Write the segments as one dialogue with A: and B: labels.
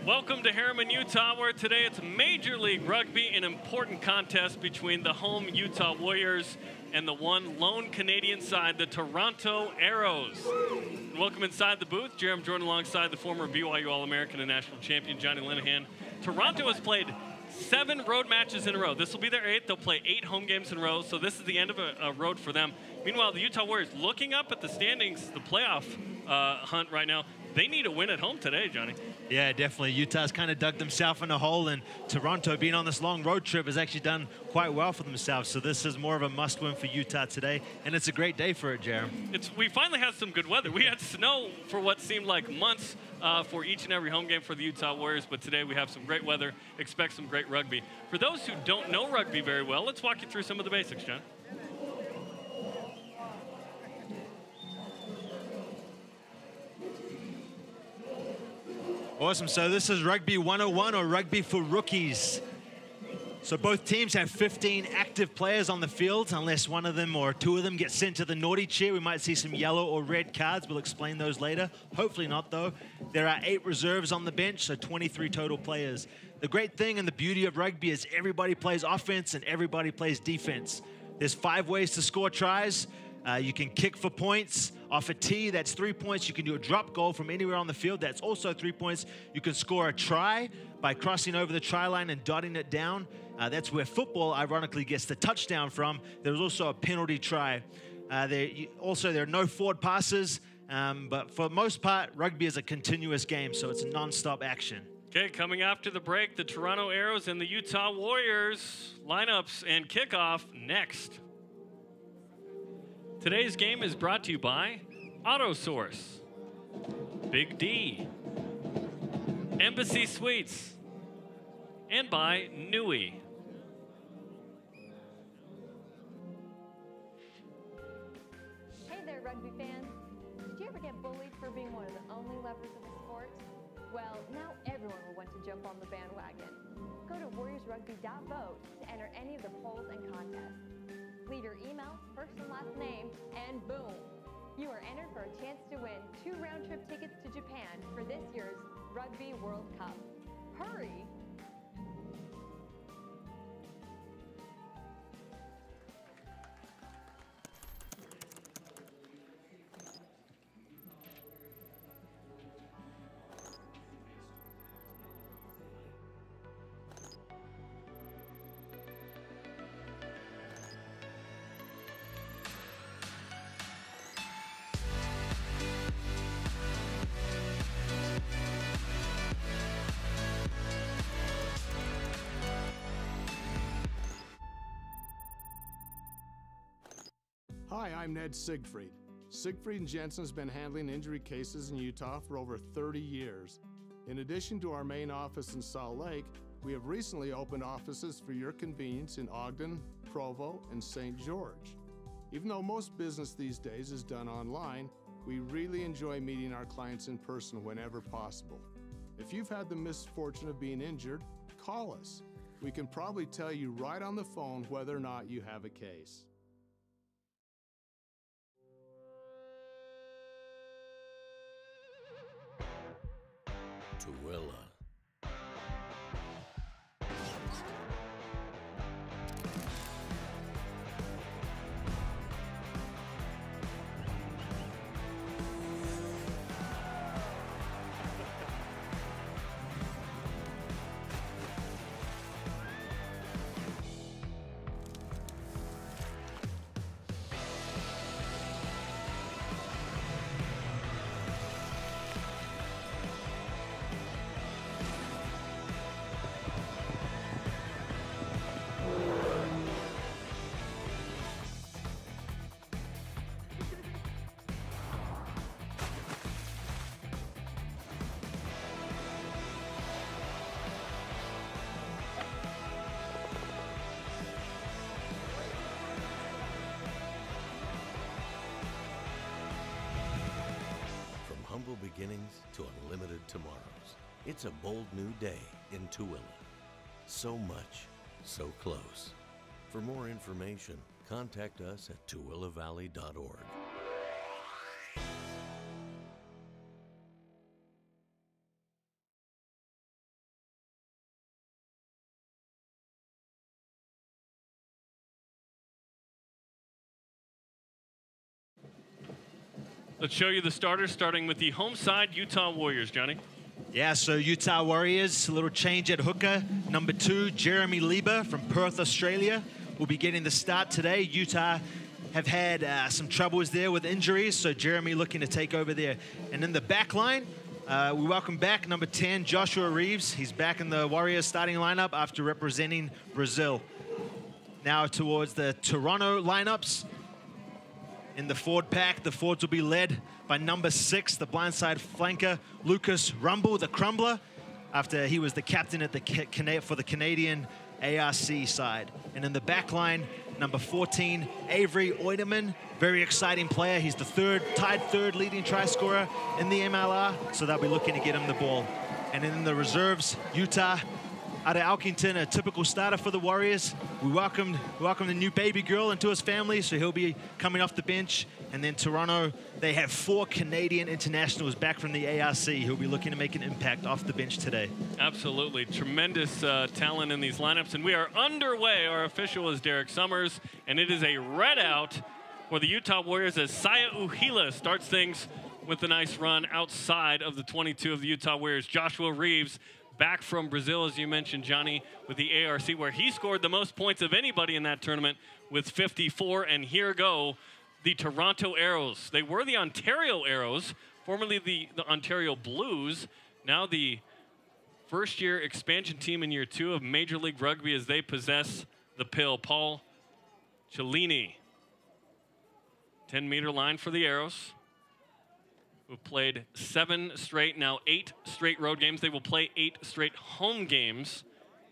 A: Welcome to Harriman, Utah, where today it's Major League Rugby, an important contest between the home Utah Warriors and the one lone Canadian side, the Toronto Arrows. Welcome inside the booth. Jeremy Jordan alongside the former BYU All-American and national champion Johnny Linehan. Toronto has played 7 road matches in a row. This will be their 8th. They'll play 8 home games in a row, so this is the end of a road for them. Meanwhile, the Utah Warriors, looking up at the standings, the playoff hunt right now, they need a win at home today, Johnny.
B: Yeah, definitely. Utah's kind of dug themselves in a hole, and Toronto, being on this long road trip, has actually done quite well for themselves. So this is more of a must-win for Utah today, and it's a great day for it, Jeremy.
A: We finally had some good weather. We had snow for what seemed like months for each and every home game for the Utah Warriors, but today we have some great weather. Expect some great rugby. For those who don't know rugby very well, let's walk you through some of the basics, John.
B: Awesome. So this is Rugby 101, or Rugby for Rookies. So both teams have 15 active players on the field, unless one of them or 2 of them get sent to the naughty chair. We might see some yellow or red cards. We'll explain those later. Hopefully not, though. There are 8 reserves on the bench, so 23 total players. The great thing and the beauty of rugby is everybody plays offense and everybody plays defense. There's 5 ways to score tries. You can kick for points. Off a tee, that's 3 points. You can do a drop goal from anywhere on the field. That's also 3 points. You can score a try by crossing over the try line and dotting it down. That's where football, ironically, gets the touchdown from. There's also a penalty try. There are no forward passes, but for the most part, rugby is a continuous game, so it's non-stop action.
A: Okay, coming after the break, the Toronto Arrows and the Utah Warriors. Lineups and kickoff next. Today's game is brought to you by AutoSource, Big D, Embassy Suites, and by Nui.
C: Hey there, rugby fans. Did you ever get bullied for being one of the only lovers of the sport? Well, now everyone will want to jump on the bandwagon. Go to warriorsrugby.vote to enter any of the polls and contests. Leave your email, first and last name, and boom! You are entered for a chance to win 2 round-trip tickets to Japan for this year's Rugby World Cup. Hurry!
D: Hi, I'm Ned Siegfried. Siegfried & Jensen has been handling injury cases in Utah for over 30 years. In addition to our main office in Salt Lake, we have recently opened offices for your convenience in Ogden, Provo, and St. George. Even though most business these days is done online, we really enjoy meeting our clients in person whenever possible. If you've had the misfortune of being injured, call us. We can probably tell you right on the phone whether or not you have a case.
E: Tooele. Humble beginnings to unlimited tomorrows. It's a bold new day in Tooele. So much, so close. For more information, contact us at tooelevalley.org.
A: Let's show you the starters, starting with the home side Utah Warriors, Johnny.
B: Yeah, so Utah Warriors, a little change at hooker. Number 2, Jeremy Lieber from Perth, Australia, will be getting the start today. Utah have had some troubles there with injuries, so Jeremy looking to take over there. And in the back line, we welcome back number 10, Joshua Reeves. He's back in the Warriors starting lineup after representing Brazil. Now towards the Toronto lineups. In the forward pack, the forwards will be led by number 6, the blindside flanker, Lucas Rumble, the crumbler, after he was the captain at for the Canadian ARC side. And in the back line, number 14, Avery Oiderman, very exciting player. He's the tied third leading try scorer in the MLR, so they'll be looking to get him the ball. And in the reserves, Utah, out of Alkington, a typical starter for the Warriors. We welcome the new baby girl into his family, so he'll be coming off the bench. And then Toronto, they have 4 Canadian internationals back from the ARC who'll be looking to make an impact off the bench today. Absolutely.
A: Tremendous talent in these lineups. And we are underway. Our official is Derek Summers, and it is a red out for the Utah Warriors as Saya Uhila starts things with a nice run outside of the 22 of the Utah Warriors. Joshua Reeves, back from Brazil, as you mentioned, Johnny, with the ARC, where he scored the most points of anybody in that tournament with 54. And here go the Toronto Arrows. They were the Ontario Arrows, formerly the Ontario Blues, now the first-year expansion team in year 2 of Major League Rugby as they possess the pill. Paul Cellini, 10-meter line for the Arrows, who played 7 straight, now 8 straight road games. They will play 8 straight home games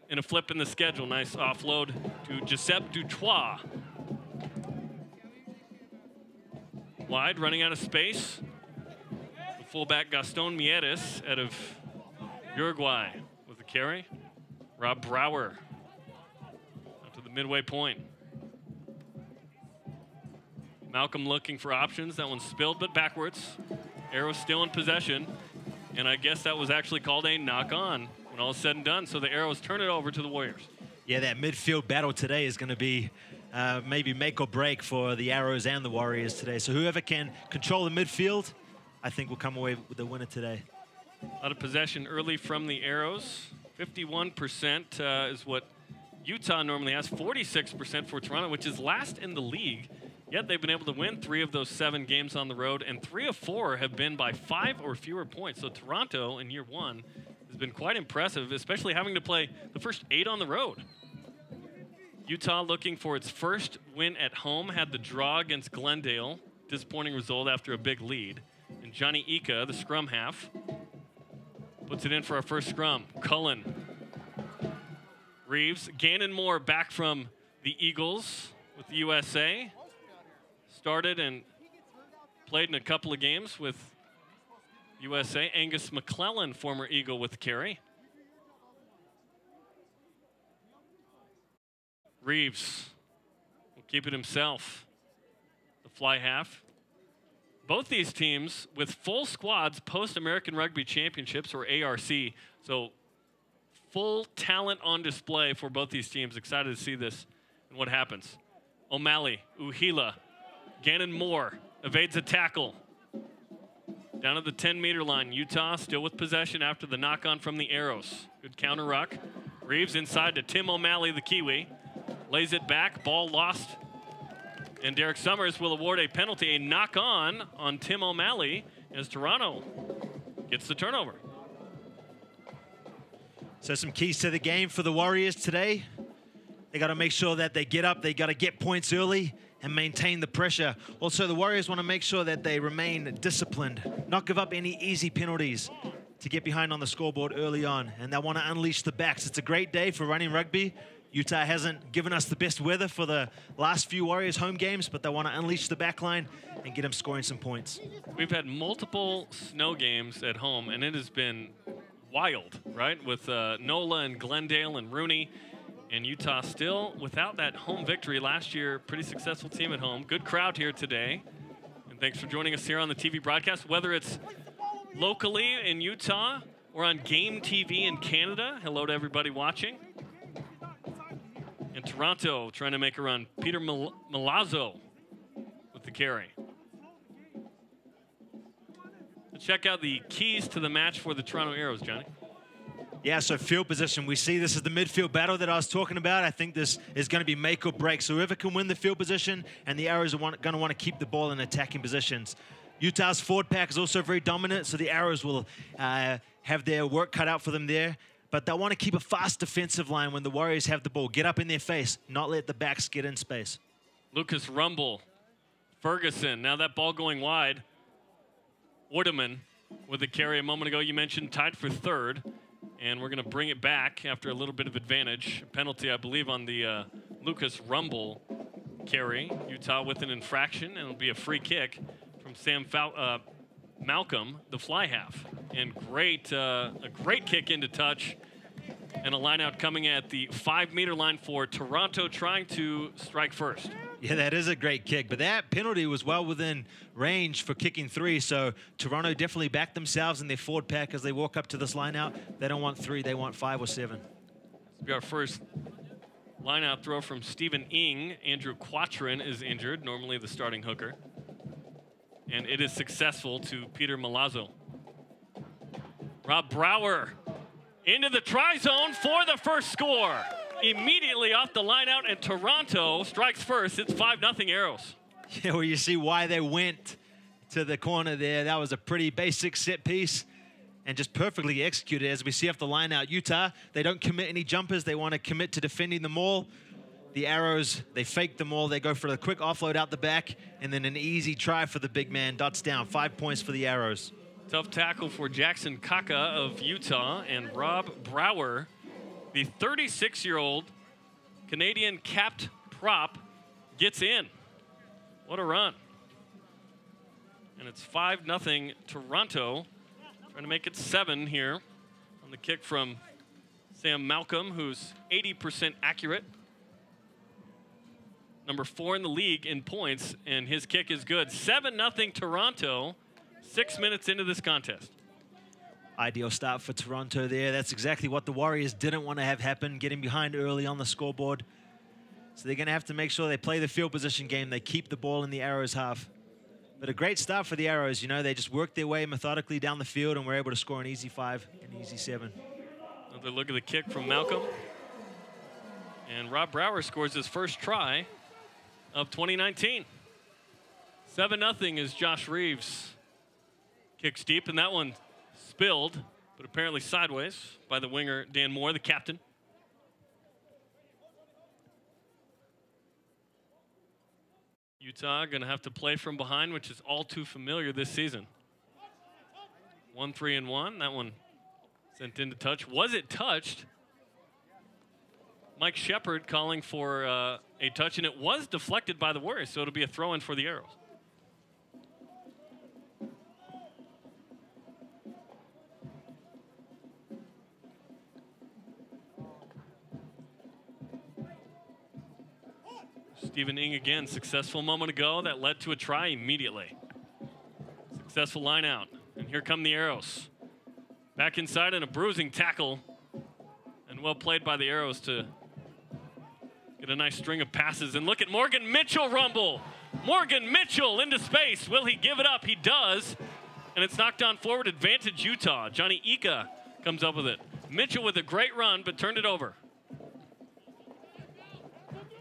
A: in a flip in the schedule. Nice offload to Giuseppe Dutoit. Wide, running out of space. The fullback Gaston Mieres out of Uruguay with the carry. Rob Brower out to the midway point. Malcolm looking for options. That one spilled, but backwards. Arrows still in possession, and I guess that was actually called a knock-on when all is said and done, so the Arrows turn it over to the Warriors.
B: Yeah, that midfield battle today is going to be maybe make or break for the Arrows and the Warriors today. So whoever can control the midfield, I think will come away with the winner today.
A: A lot of possession early from the Arrows. 51% is what Utah normally has. 46% for Toronto, which is last in the league. Yet they've been able to win 3 of those 7 games on the road, and 3 of 4 have been by 5 or fewer points. So Toronto in year 1 has been quite impressive, especially having to play the first 8 on the road. Utah looking for its first win at home, had the draw against Glendale. Disappointing result after a big lead. And Johnny Ika, the scrum half, puts it in for our first scrum. Cullen, Reeves, Gannon Moore back from the Eagles with the USA. Started and played in a couple of games with USA. Angus McClellan, former Eagle, with carry. Reeves will keep it himself. The fly half. Both these teams with full squads post-American Rugby Championships, or ARC. So full talent on display for both these teams. Excited to see this and what happens. O'Malley, Uhila, Gannon Moore evades a tackle. Down at the 10-meter line, Utah still with possession after the knock-on from the Arrows. Good counter ruck. Reeves inside to Tim O'Malley, the Kiwi. Lays it back, ball lost. And Derek Summers will award a penalty, a knock-on Tim O'Malley as Toronto gets the turnover.
B: So some keys to the game for the Warriors today. They got to make sure that they get up, they got to get points early and maintain the pressure. Also, the Warriors want to make sure that they remain disciplined, not give up any easy penalties to get behind on the scoreboard early on. And they want to unleash the backs. It's a great day for running rugby. Utah hasn't given us the best weather for the last few Warriors home games, but they want to unleash the back line and get them scoring some points.
A: We've had multiple snow games at home, and it has been wild, right? With NOLA and Glendale and Rooney. And Utah still without that home victory last year. Pretty successful team at home. Good crowd here today. And thanks for joining us here on the TV broadcast, whether it's locally in Utah or on Game TV in Canada. Hello to everybody watching. In Toronto, trying to make a run. Peter Milazzo with the carry. Check out the keys to the match for the Toronto Arrows, Johnny.
B: Yeah, so field position. We see this is the midfield battle that I was talking about. I think this is going to be make or break. So whoever can win the field position, and the Arrows are going to want to keep the ball in attacking positions. Utah's forward pack is also very dominant, so the Arrows will have their work cut out for them there. But they'll want to keep a fast defensive line when the Warriors have the ball. Get up in their face, not let the backs get in space.
A: Lucas Rumble, Ferguson. Now that ball going wide. Ordeman with the carry a moment ago. You mentioned tied for third. And we're going to bring it back after a little bit of advantage. Penalty, I believe, on the Lucas Rumble carry. Utah with an infraction, and it'll be a free kick from Sam Malcolm, the fly half. And a great kick into touch. And a line out coming at the 5-meter line for Toronto, trying to strike first.
B: Yeah, that is a great kick, but that penalty was well within range for kicking 3, so Toronto definitely backed themselves in their forward pack as they walk up to this line out. They don't want 3, they want 5 or 7.
A: This will be our first line out throw from Stephen Ng. Andrew Quatrin is injured, normally the starting hooker. And it is successful to Peter Milazzo. Rob Brower into the try zone for the first score. Immediately off the line out, and Toronto strikes first. It's 5-0 Arrows.
B: Yeah, well, you see why they went to the corner there. That was a pretty basic set piece and just perfectly executed. As we see off the line out, Utah, they don't commit any jumpers. They want to commit to defending the maul. The Arrows, they fake the maul. They go for a quick offload out the back, and then an easy try for the big man. Dots down, 5 points for the Arrows.
A: Tough tackle for Jackson Kaka of Utah, and Rob Brower, the 36-year-old Canadian capped prop, gets in. What a run. And it's 5-0 Toronto, trying to make it 7 here on the kick from Sam Malcolm, who's 80% accurate. Number 4 in the league in points, and his kick is good. 7-0 Toronto, 6 minutes into this contest.
B: Ideal start for Toronto there. That's exactly what the Warriors didn't want to have happen, getting behind early on the scoreboard. So they're going to have to make sure they play the field position game. They keep the ball in the Arrows' half. But a great start for the Arrows. You know, they just worked their way methodically down the field and were able to score an easy 5 and easy 7.
A: Another look at the kick from Malcolm. And Rob Brower scores his first try of 2019. 7-0 as Josh Reeves kicks deep, and that one spilled, but apparently sideways by the winger Dan Moore, the captain. Utah going to have to play from behind, which is all too familiar this season. 1-3-1. That one sent into touch. Was it touched? Mike Shepard calling for a touch, and it was deflected by the Warriors, so it'll be a throw-in for the Arrows. Stephen Ng again, successful moment ago that led to a try immediately. Successful line out, and here come the Arrows. Back inside and a bruising tackle, and well played by the Arrows to get a nice string of passes. And look at Morgan Mitchell rumble. Morgan Mitchell into space. Will he give it up? He does, and it's knocked on forward. Advantage Utah. Johnny Ika comes up with it. Mitchell with a great run, but turned it over.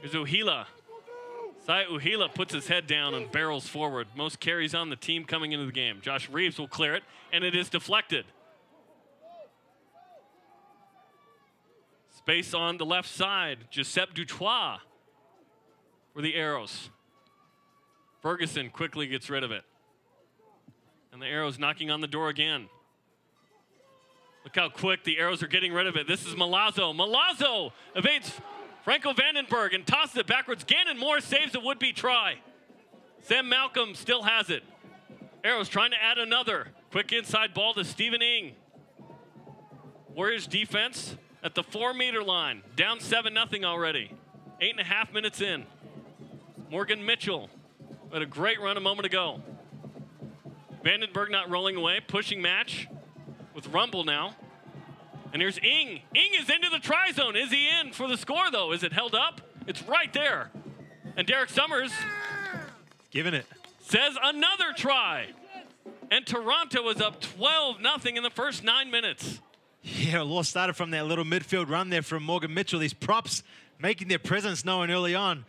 A: Here's Uhila. Sai Uhila puts his head down and barrels forward. Most carries on the team coming into the game. Josh Reeves will clear it, and it is deflected. Space on the left side. Giuseppe Dutois for the Arrows. Ferguson quickly gets rid of it. And the Arrows knocking on the door again. Look how quick the Arrows are getting rid of it. This is Milazzo. Milazzo evades Franco Vandenberg and tosses it backwards. Gannon Moore saves a would-be try. Sam Malcolm still has it. Arrows trying to add another. Quick inside ball to Stephen Ng. Warriors defense at the 4-meter line. Down 7-0 already. 8.5 minutes in. Morgan Mitchell had a great run a moment ago. Vandenberg not rolling away. Pushing match with Rumble now. And here's Ng. Ng is into the try zone. Is he in for the score, though? Is it held up? It's right there. And Derek Summers
B: giving it.
A: Says another try. And Toronto was up 12-0 in the first 9 minutes.
B: Yeah, Law started from that little midfield run there from Morgan Mitchell. These props making their presence known early on.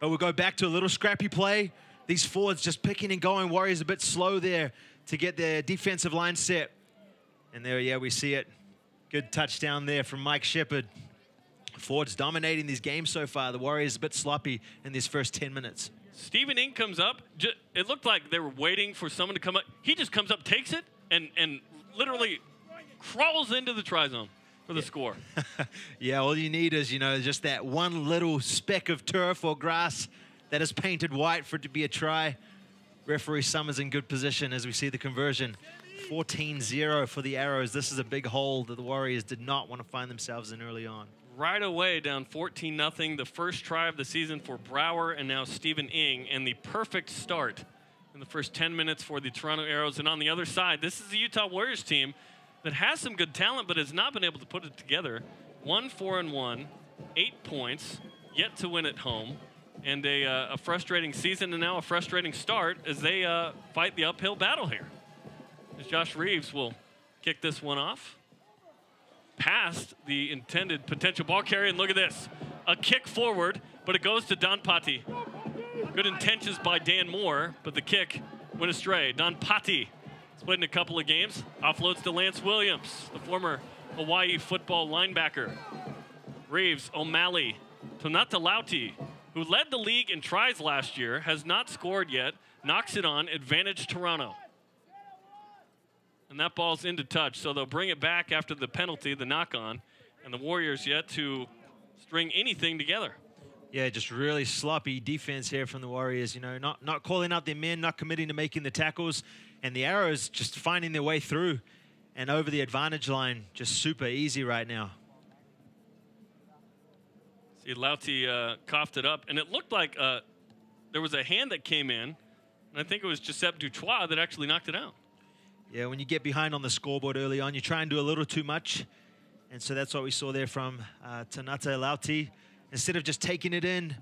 B: But we'll go back to a little scrappy play. These forwards just picking and going. Warriors a bit slow there to get their defensive line set. And there, yeah, we see it. Good touchdown there from Mike Shepard. Forwards dominating these games so far. The Warriors a bit sloppy in these first 10 minutes.
A: Stephen Ng comes up. It looked like they were waiting for someone to come up. He just comes up, takes it, and literally crawls into the try zone for the score.
B: Yeah, all you need is, you know, just that one little speck of turf or grass that is painted white for it to be a try. Referee Summers in good position as we see the conversion. 14-0 for the Arrows. This is a big hole that the Warriors did not want to find themselves in early on.
A: Right away, down 14-0, the first try of the season for Brower and now Stephen Ng, and the perfect start in the first 10 minutes for the Toronto Arrows. And on the other side, this is the Utah Warriors team that has some good talent but has not been able to put it together. 1-4-1, 8 points, yet to win at home, and a frustrating season and now a frustrating start as they fight the uphill battle here. As Josh Reeves will kick this one off. Past the intended potential ball carrier, and look at this. A kick forward, but it goes to Don Patti. Good intentions by Dan Moore, but the kick went astray. Don Patti has played in a couple of games. Offloads to Lance Williams, the former Hawaii football linebacker. Reeves, O'Malley, Tonata Lauti, who led the league in tries last year, has not scored yet, knocks it on, advantage Toronto. And that ball's into touch, so they'll bring it back after the penalty, the knock-on, and the Warriors yet to string anything together.
B: Yeah, just really sloppy defense here from the Warriors, you know, not calling out their men, not committing to making the tackles, and the Arrows just finding their way through and over the advantage line, just super easy right now.
A: See, Lauti coughed it up, and it looked like there was a hand that came in, and I think it was Giuseppe Dutois that actually knocked it out.
B: Yeah, when you get behind on the scoreboard early on, you try and do a little too much. And so that's what we saw there from Tonata Lauti. Instead of just taking it in,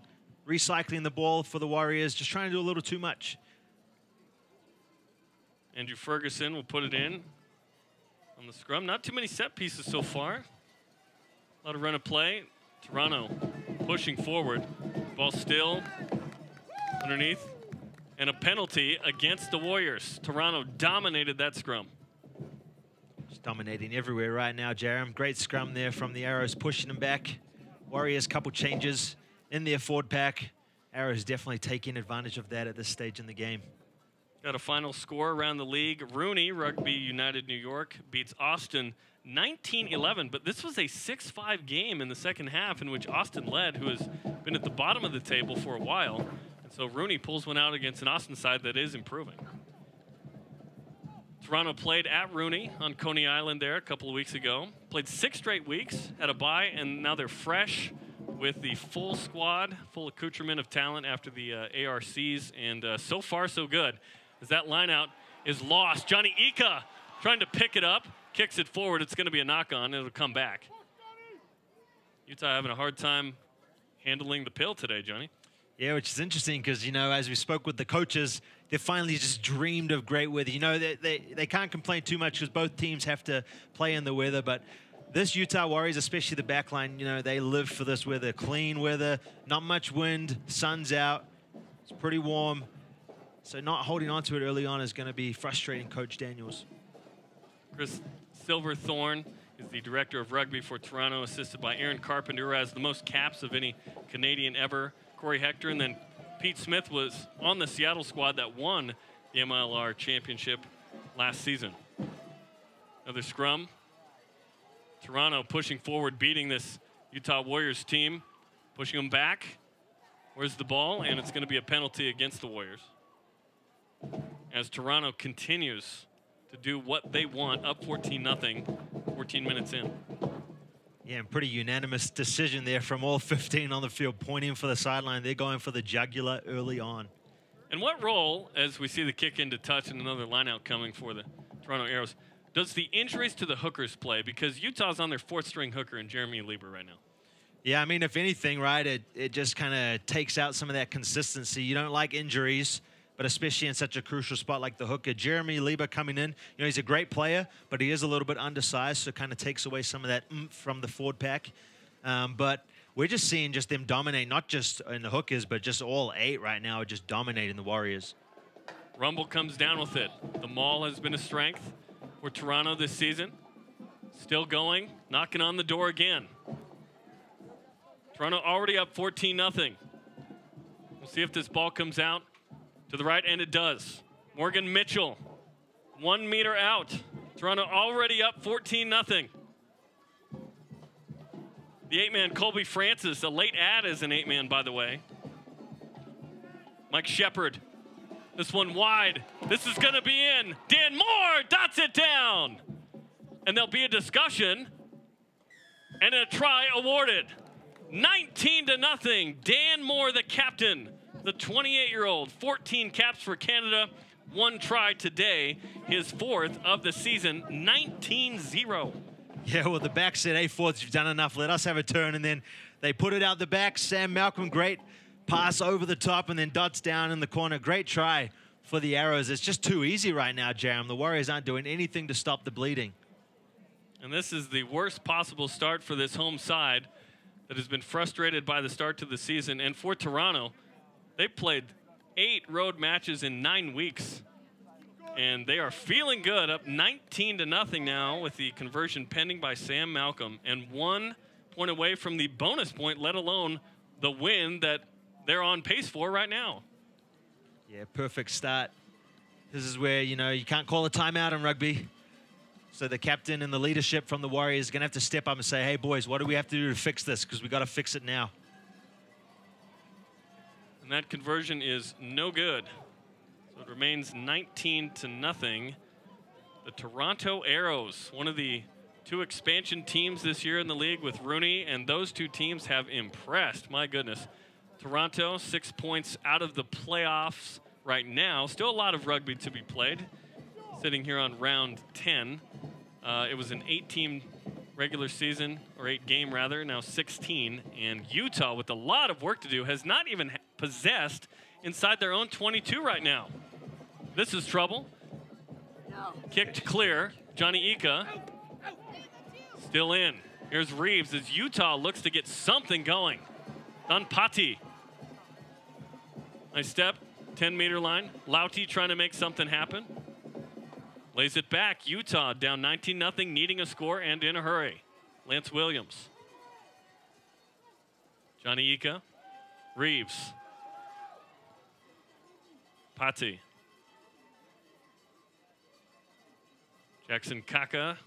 B: recycling the ball for the Warriors, just trying to do a little too much.
A: Andrew Ferguson will put it in on the scrum. Not too many set pieces so far. A lot of run of play. Toronto pushing forward. Ball still underneath. And a penalty against the Warriors. Toronto dominated that scrum.
B: Just dominating everywhere right now, Jerem. Great scrum there from the Arrows, pushing them back. Warriors, couple changes in their forward pack. Arrows definitely taking advantage of that at this stage in the game.
A: Got a final score around the league. Rooney, Rugby United New York, beats Austin 19-11. But this was a 6-5 game in the second half in which Austin led, who has been at the bottom of the table for a while. So Rooney pulls one out against an Austin side that is improving. Toronto played at Rooney on Coney Island there a couple of weeks ago. Played 6 straight weeks, had a bye, and now they're fresh with the full squad, full accoutrement of talent after the ARCs, and so far so good. As that lineout is lost, Johnny Ika trying to pick it up, kicks it forward. It's going to be a knock-on. It'll come back. Utah having a hard time handling the pill today, Johnny.
B: Yeah, which is interesting because, you know, as we spoke with the coaches, they finally just dreamed of great weather. You know, they can't complain too much because both teams have to play in the weather. But this Utah Warriors, especially the back line, you know, they live for this weather. Clean weather, not much wind, sun's out. It's pretty warm. So not holding on to it early on is going to be frustrating, Coach Daniels.
A: Chris Silverthorne is the director of rugby for Toronto, assisted by Aaron Carpenter, who has the most caps of any Canadian ever. Corey Hector, and then Pete Smith was on the Seattle squad that won the MLR championship last season. Another scrum. Toronto pushing forward, beating this Utah Warriors team, pushing them back. Where's the ball? And it's going to be a penalty against the Warriors. As Toronto continues to do what they want, up 14-0, 14 minutes in.
B: Yeah, and pretty unanimous decision there from all 15 on the field, pointing for the sideline. They're going for the jugular early on.
A: And what role, as we see the kick into touch and another lineout coming for the Toronto Arrows, does the injuries to the hookers play? Because Utah's on their 4th-string hooker in Jeremy Lieber right now.
B: Yeah, I mean, if anything, right, it just kind of takes out some of that consistency. You don't like injuries, but especially in such a crucial spot like the hooker. Jeremy Lieber coming in, you know, he's a great player, but he is a little bit undersized, so kind of takes away some of that oomph from the forward pack. But we're just seeing just them dominate, not just in the hookers, but just all 8 right now are just dominating the Warriors.
A: Rumble comes down with it. The maul has been a strength for Toronto this season. Still going, knocking on the door again. Toronto already up 14-0. We'll see if this ball comes out to the right, and it does. Morgan Mitchell, 1 meter out. Toronto already up 14-0. The 8-man Colby Francis, a late add as an 8-man, by the way. Mike Shepard, this one wide. This is gonna be in. Dan Moore dots it down. And there'll be a discussion and a try awarded. 19-0. Dan Moore, the captain, the 28-year-old, 14 caps for Canada, 1 try today, his 4th of the season, 19-0.
B: Yeah, well, the back said, hey, forwards, you've done enough. Let us have a turn. And then they put it out the back. Sam Malcolm, great pass over the top and then dots down in the corner. Great try for the Arrows. It's just too easy right now, Jerem. The Warriors aren't doing anything to stop the bleeding.
A: And this is the worst possible start for this home side that has been frustrated by the start to the season. And for Toronto, they played 8 road matches in 9 weeks. And they are feeling good, up 19-0 now with the conversion pending by Sam Malcolm. And 1 point away from the bonus point, let alone the win that they're on pace for right now.
B: Yeah, perfect start. This is where, you know, you can't call a timeout in rugby. So the captain and the leadership from the Warriors are going to have to step up and say, hey, boys, what do we have to do to fix this? Because we got to fix it now.
A: And that conversion is no good. So it remains 19-0. The Toronto Arrows, one of the 2 expansion teams this year in the league with Rooney, and those 2 teams have impressed. My goodness. Toronto, 6 points out of the playoffs right now. Still a lot of rugby to be played. Sitting here on round 10. It was an 8-team regular season, or 8-game rather, now 16. And Utah, with a lot of work to do, has not even possessed inside their own 22 right now. This is trouble. Kicked clear. Johnny Ika still in. Here's Reeves as Utah looks to get something going. Don Patti. Nice step, 10-meter line. Lauti trying to make something happen. Lays it back. Utah down 19-0, needing a score and in a hurry. Lance Williams. Johnny Ika. Reeves. Patti. Jackson Kaka,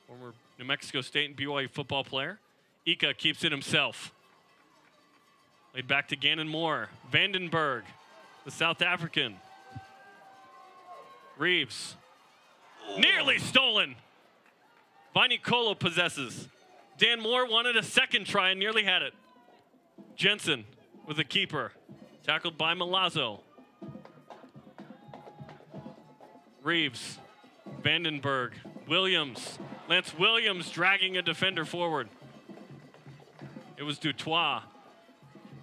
A: former New Mexico State and BYU football player. Ika keeps it himself. Laid back to Gannon Moore. Vandenberg, the South African. Reeves. Nearly stolen. Viney Colo possesses. Dan Moore wanted a second try and nearly had it. Jensen with the keeper. Tackled by Milazzo. Reeves. Vandenberg. Williams. Lance Williams dragging a defender forward. It was Dutois.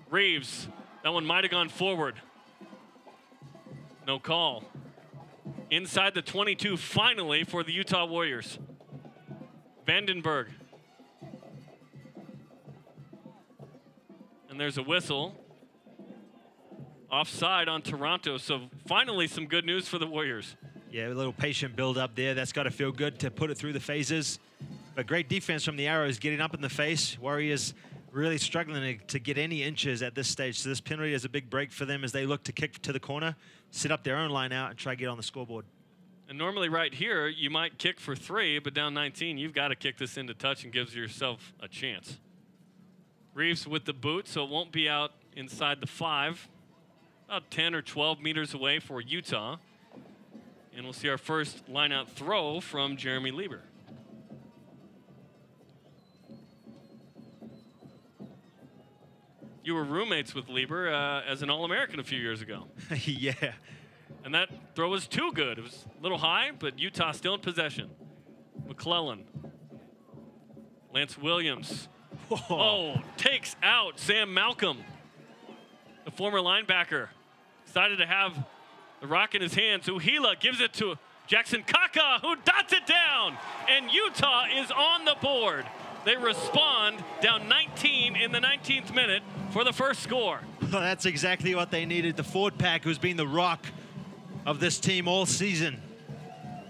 A: Reeves. That one might have gone forward. No call. Inside the 22 finally for the Utah Warriors. Vandenberg. And there's a whistle. Offside on Toronto, so finally some good news for the Warriors.
B: Yeah, a little patient build up there. That's got to feel good to put it through the phases. But great defense from the Arrows, getting up in the face. Warriors really struggling to get any inches at this stage. So this penalty is a big break for them as they look to kick to the corner, set up their own line out, and try to get on the scoreboard.
A: And normally right here, you might kick for 3, but down 19, you've got to kick this into touch and gives yourself a chance. Reeves with the boot, so it won't be out inside the 5. About 10 or 12 meters away for Utah. And we'll see our first line-out throw from Jeremy Lieber. You were roommates with Lieber as an All-American a few years ago.
B: Yeah.
A: And that throw was too good. It was a little high, but Utah still in possession. McClellan. Lance Williams.
B: Whoa.
A: Oh, takes out Sam Malcolm, the former linebacker. Excited to have The rock in his hands. Uhila gives it to Jackson Kaka, who dots it down. And Utah is on the board. They respond down 19 in the 19th minute for the first score.
B: Well, that's exactly what they needed. The forward pack, who's been the rock of this team all season.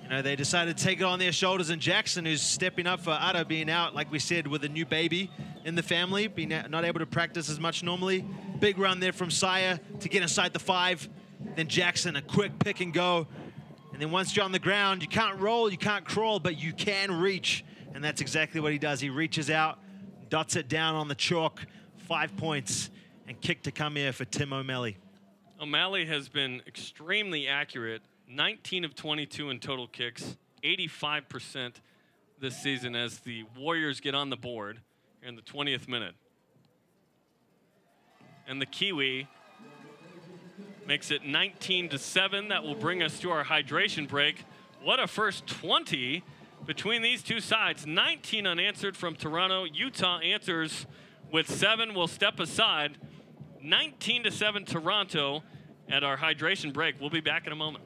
B: You know, they decided to take it on their shoulders, and Jackson, who's stepping up for Ada being out, like we said, with a new baby in the family, being not able to practice as much normally. Big run there from Saya to get inside the 5. Then Jackson, a quick pick and go. And then once you're on the ground, you can't roll, you can't crawl, but you can reach. And that's exactly what he does. He reaches out, dots it down on the chalk, 5 points, and kick to come here for Tim O'Malley.
A: O'Malley has been extremely accurate, 19 of 22 in total kicks, 85% this season as the Warriors get on the board in the 20th minute. And the Kiwi makes it 19-7. That will bring us to our hydration break. What a first 20 between these two sides. 19 unanswered from Toronto. Utah answers with 7. We'll step aside. 19-7 Toronto at our hydration break. We'll be back in a moment.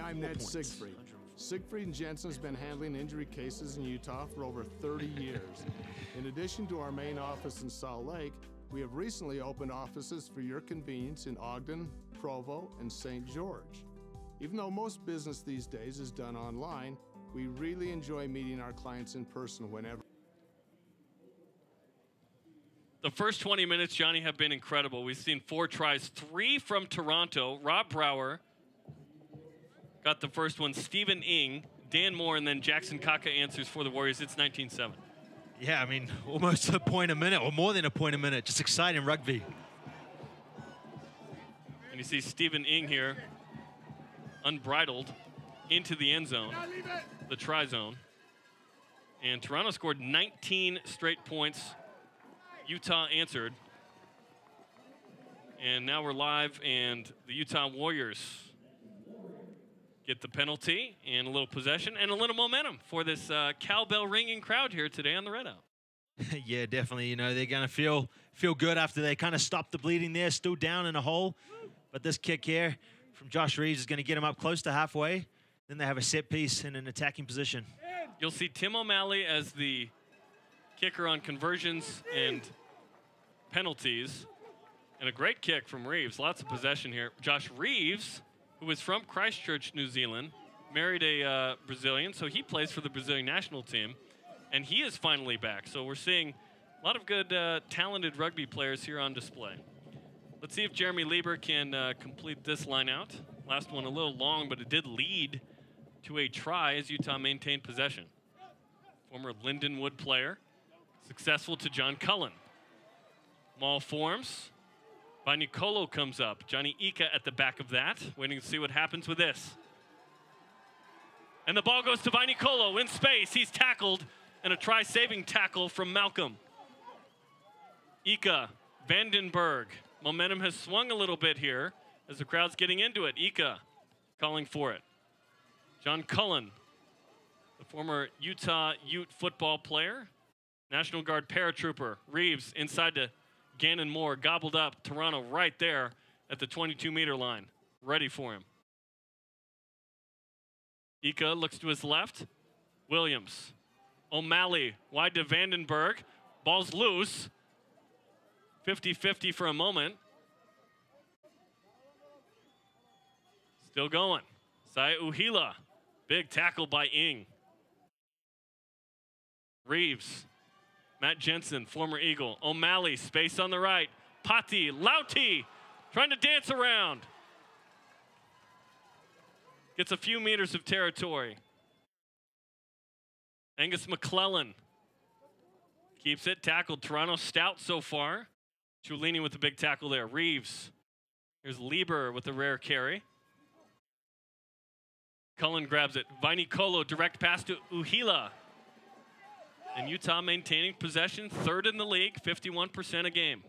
D: I'm Ned Siegfried. Siegfried and Jensen has been handling injury cases in Utah for over 30 years. In addition to our main office in Salt Lake, we have recently opened offices for your convenience in Ogden, Provo, and St. George. Even though most business these days is done online, we really enjoy meeting our clients in person whenever.
A: The first 20 minutes, Johnny, have been incredible. We've seen 4 tries, 3 from Toronto. Rob Brower got the first one. Stephen Ng, Dan Moore, and then Jackson Kaka answers for the Warriors. It's 19-7.
B: Yeah, I mean, almost a point a minute, or more than a point a minute. Just exciting rugby.
A: And you see Stephen Ng here, unbridled, into the end zone, the try zone. And Toronto scored 19 straight points. Utah answered. And now we're live, and the Utah Warriors get the penalty and a little possession and a little momentum for this cowbell ringing crowd here today on the Red Out.
B: Yeah, definitely. You know, they're going to feel good after they kind of stop the bleeding there, still down in a hole. But this kick here from Josh Reeves is going to get him up close to halfway. Then they have a set piece in an attacking position.
A: You'll see Tim O'Malley as the kicker on conversions and penalties. And a great kick from Reeves. Lots of possession here. Josh Reeves, who is from Christchurch, New Zealand, married a Brazilian, so he plays for the Brazilian national team, and he is finally back. So we're seeing a lot of good, talented rugby players here on display. Let's see if Jeremy Lieber can complete this line out. Last one a little long, but it did lead to a try as Utah maintained possession. Former Lindenwood player, successful to John Cullen. Maul forms. Vainicolo comes up. Johnny Ika at the back of that, waiting to see what happens with this. And the ball goes to Vainicolo in space. He's tackled, and a try-saving tackle from Malcolm. Ika, Vandenberg. Momentum has swung a little bit here as the crowd's getting into it. Ika calling for it. John Cullen, the former Utah Ute football player. National Guard paratrooper. Reeves inside to Gannon Moore, gobbled up. Toronto right there at the 22-meter line, ready for him. Ika looks to his left. Williams. O'Malley wide to Vandenberg. Ball's loose. 50-50 for a moment. Still going. Sai Uhila. Big tackle by Ng. Reeves. Matt Jensen, former Eagle. O'Malley, space on the right. Patti, Lauti, trying to dance around. Gets a few meters of territory. Angus McClellan keeps it, tackled. Toronto stout so far. Ciullini with the big tackle there. Reeves. Here's Lieber with the rare carry. Cullen grabs it. Vainikolo, direct pass to Uhila. And Utah maintaining possession, third in the league, 51% a game.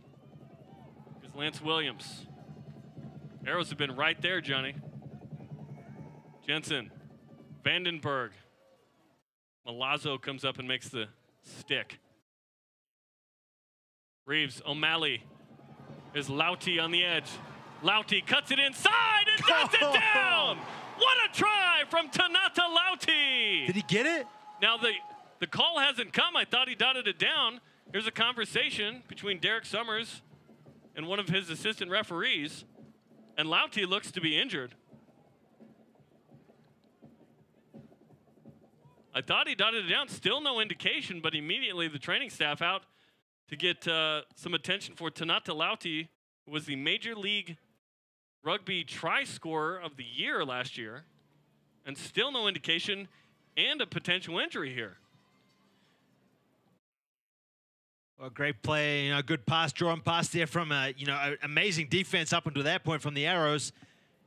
A: Here's Lance Williams. Arrows have been right there, Johnny. Jensen, Vandenberg. Milazzo comes up and makes the stick. Reeves, O'Malley. Is Lauti on the edge. Lauti cuts it inside and does it down! What a try from Tanata Lauti!
B: Did he get it?
A: Now the call hasn't come. I thought he dotted it down. Here's a conversation between Derek Summers and one of his assistant referees. And Lauti looks to be injured. I thought he dotted it down. Still no indication, but immediately the training staff out to get some attention for Tanata Lauti, who was the Major League Rugby try scorer of the year last year. And still no indication and a potential injury here.
B: Well, great play, good pass, drawn pass there from amazing defense up until that point from the Arrows.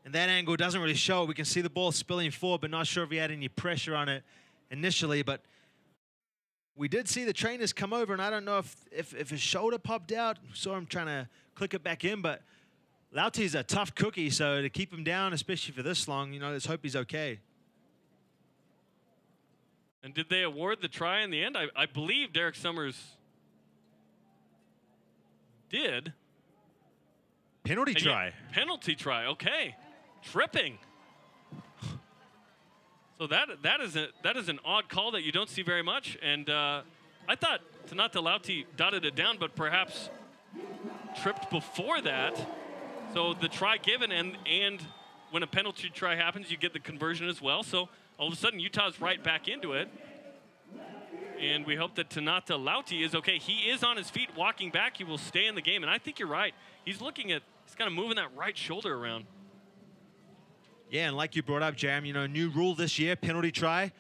B: And that angle doesn't really show. We can see the ball spilling forward, but not sure if he had any pressure on it initially. But we did see the trainers come over, and I don't know if his shoulder popped out. Saw him trying to click it back in, but Lauti's a tough cookie, so to keep him down, especially for this long, let's hope he's okay.
A: And did they award the try in the end? I believe Derek Summers did.
B: Penalty try.
A: Penalty try, okay. Tripping. So that is an odd call that you don't see very much. And I thought Tanata Lauti dotted it down, but perhaps tripped before that. So the try given, and when a penalty try happens, you get the conversion as well. So all of a sudden, Utah's right back into it. And we hope that Tanata Lauti is okay. He is on his feet walking back. He will stay in the game. And I think you're right. He's kind of moving that right shoulder around.
B: Yeah, and like you brought up, Jam, new rule this year, penalty try.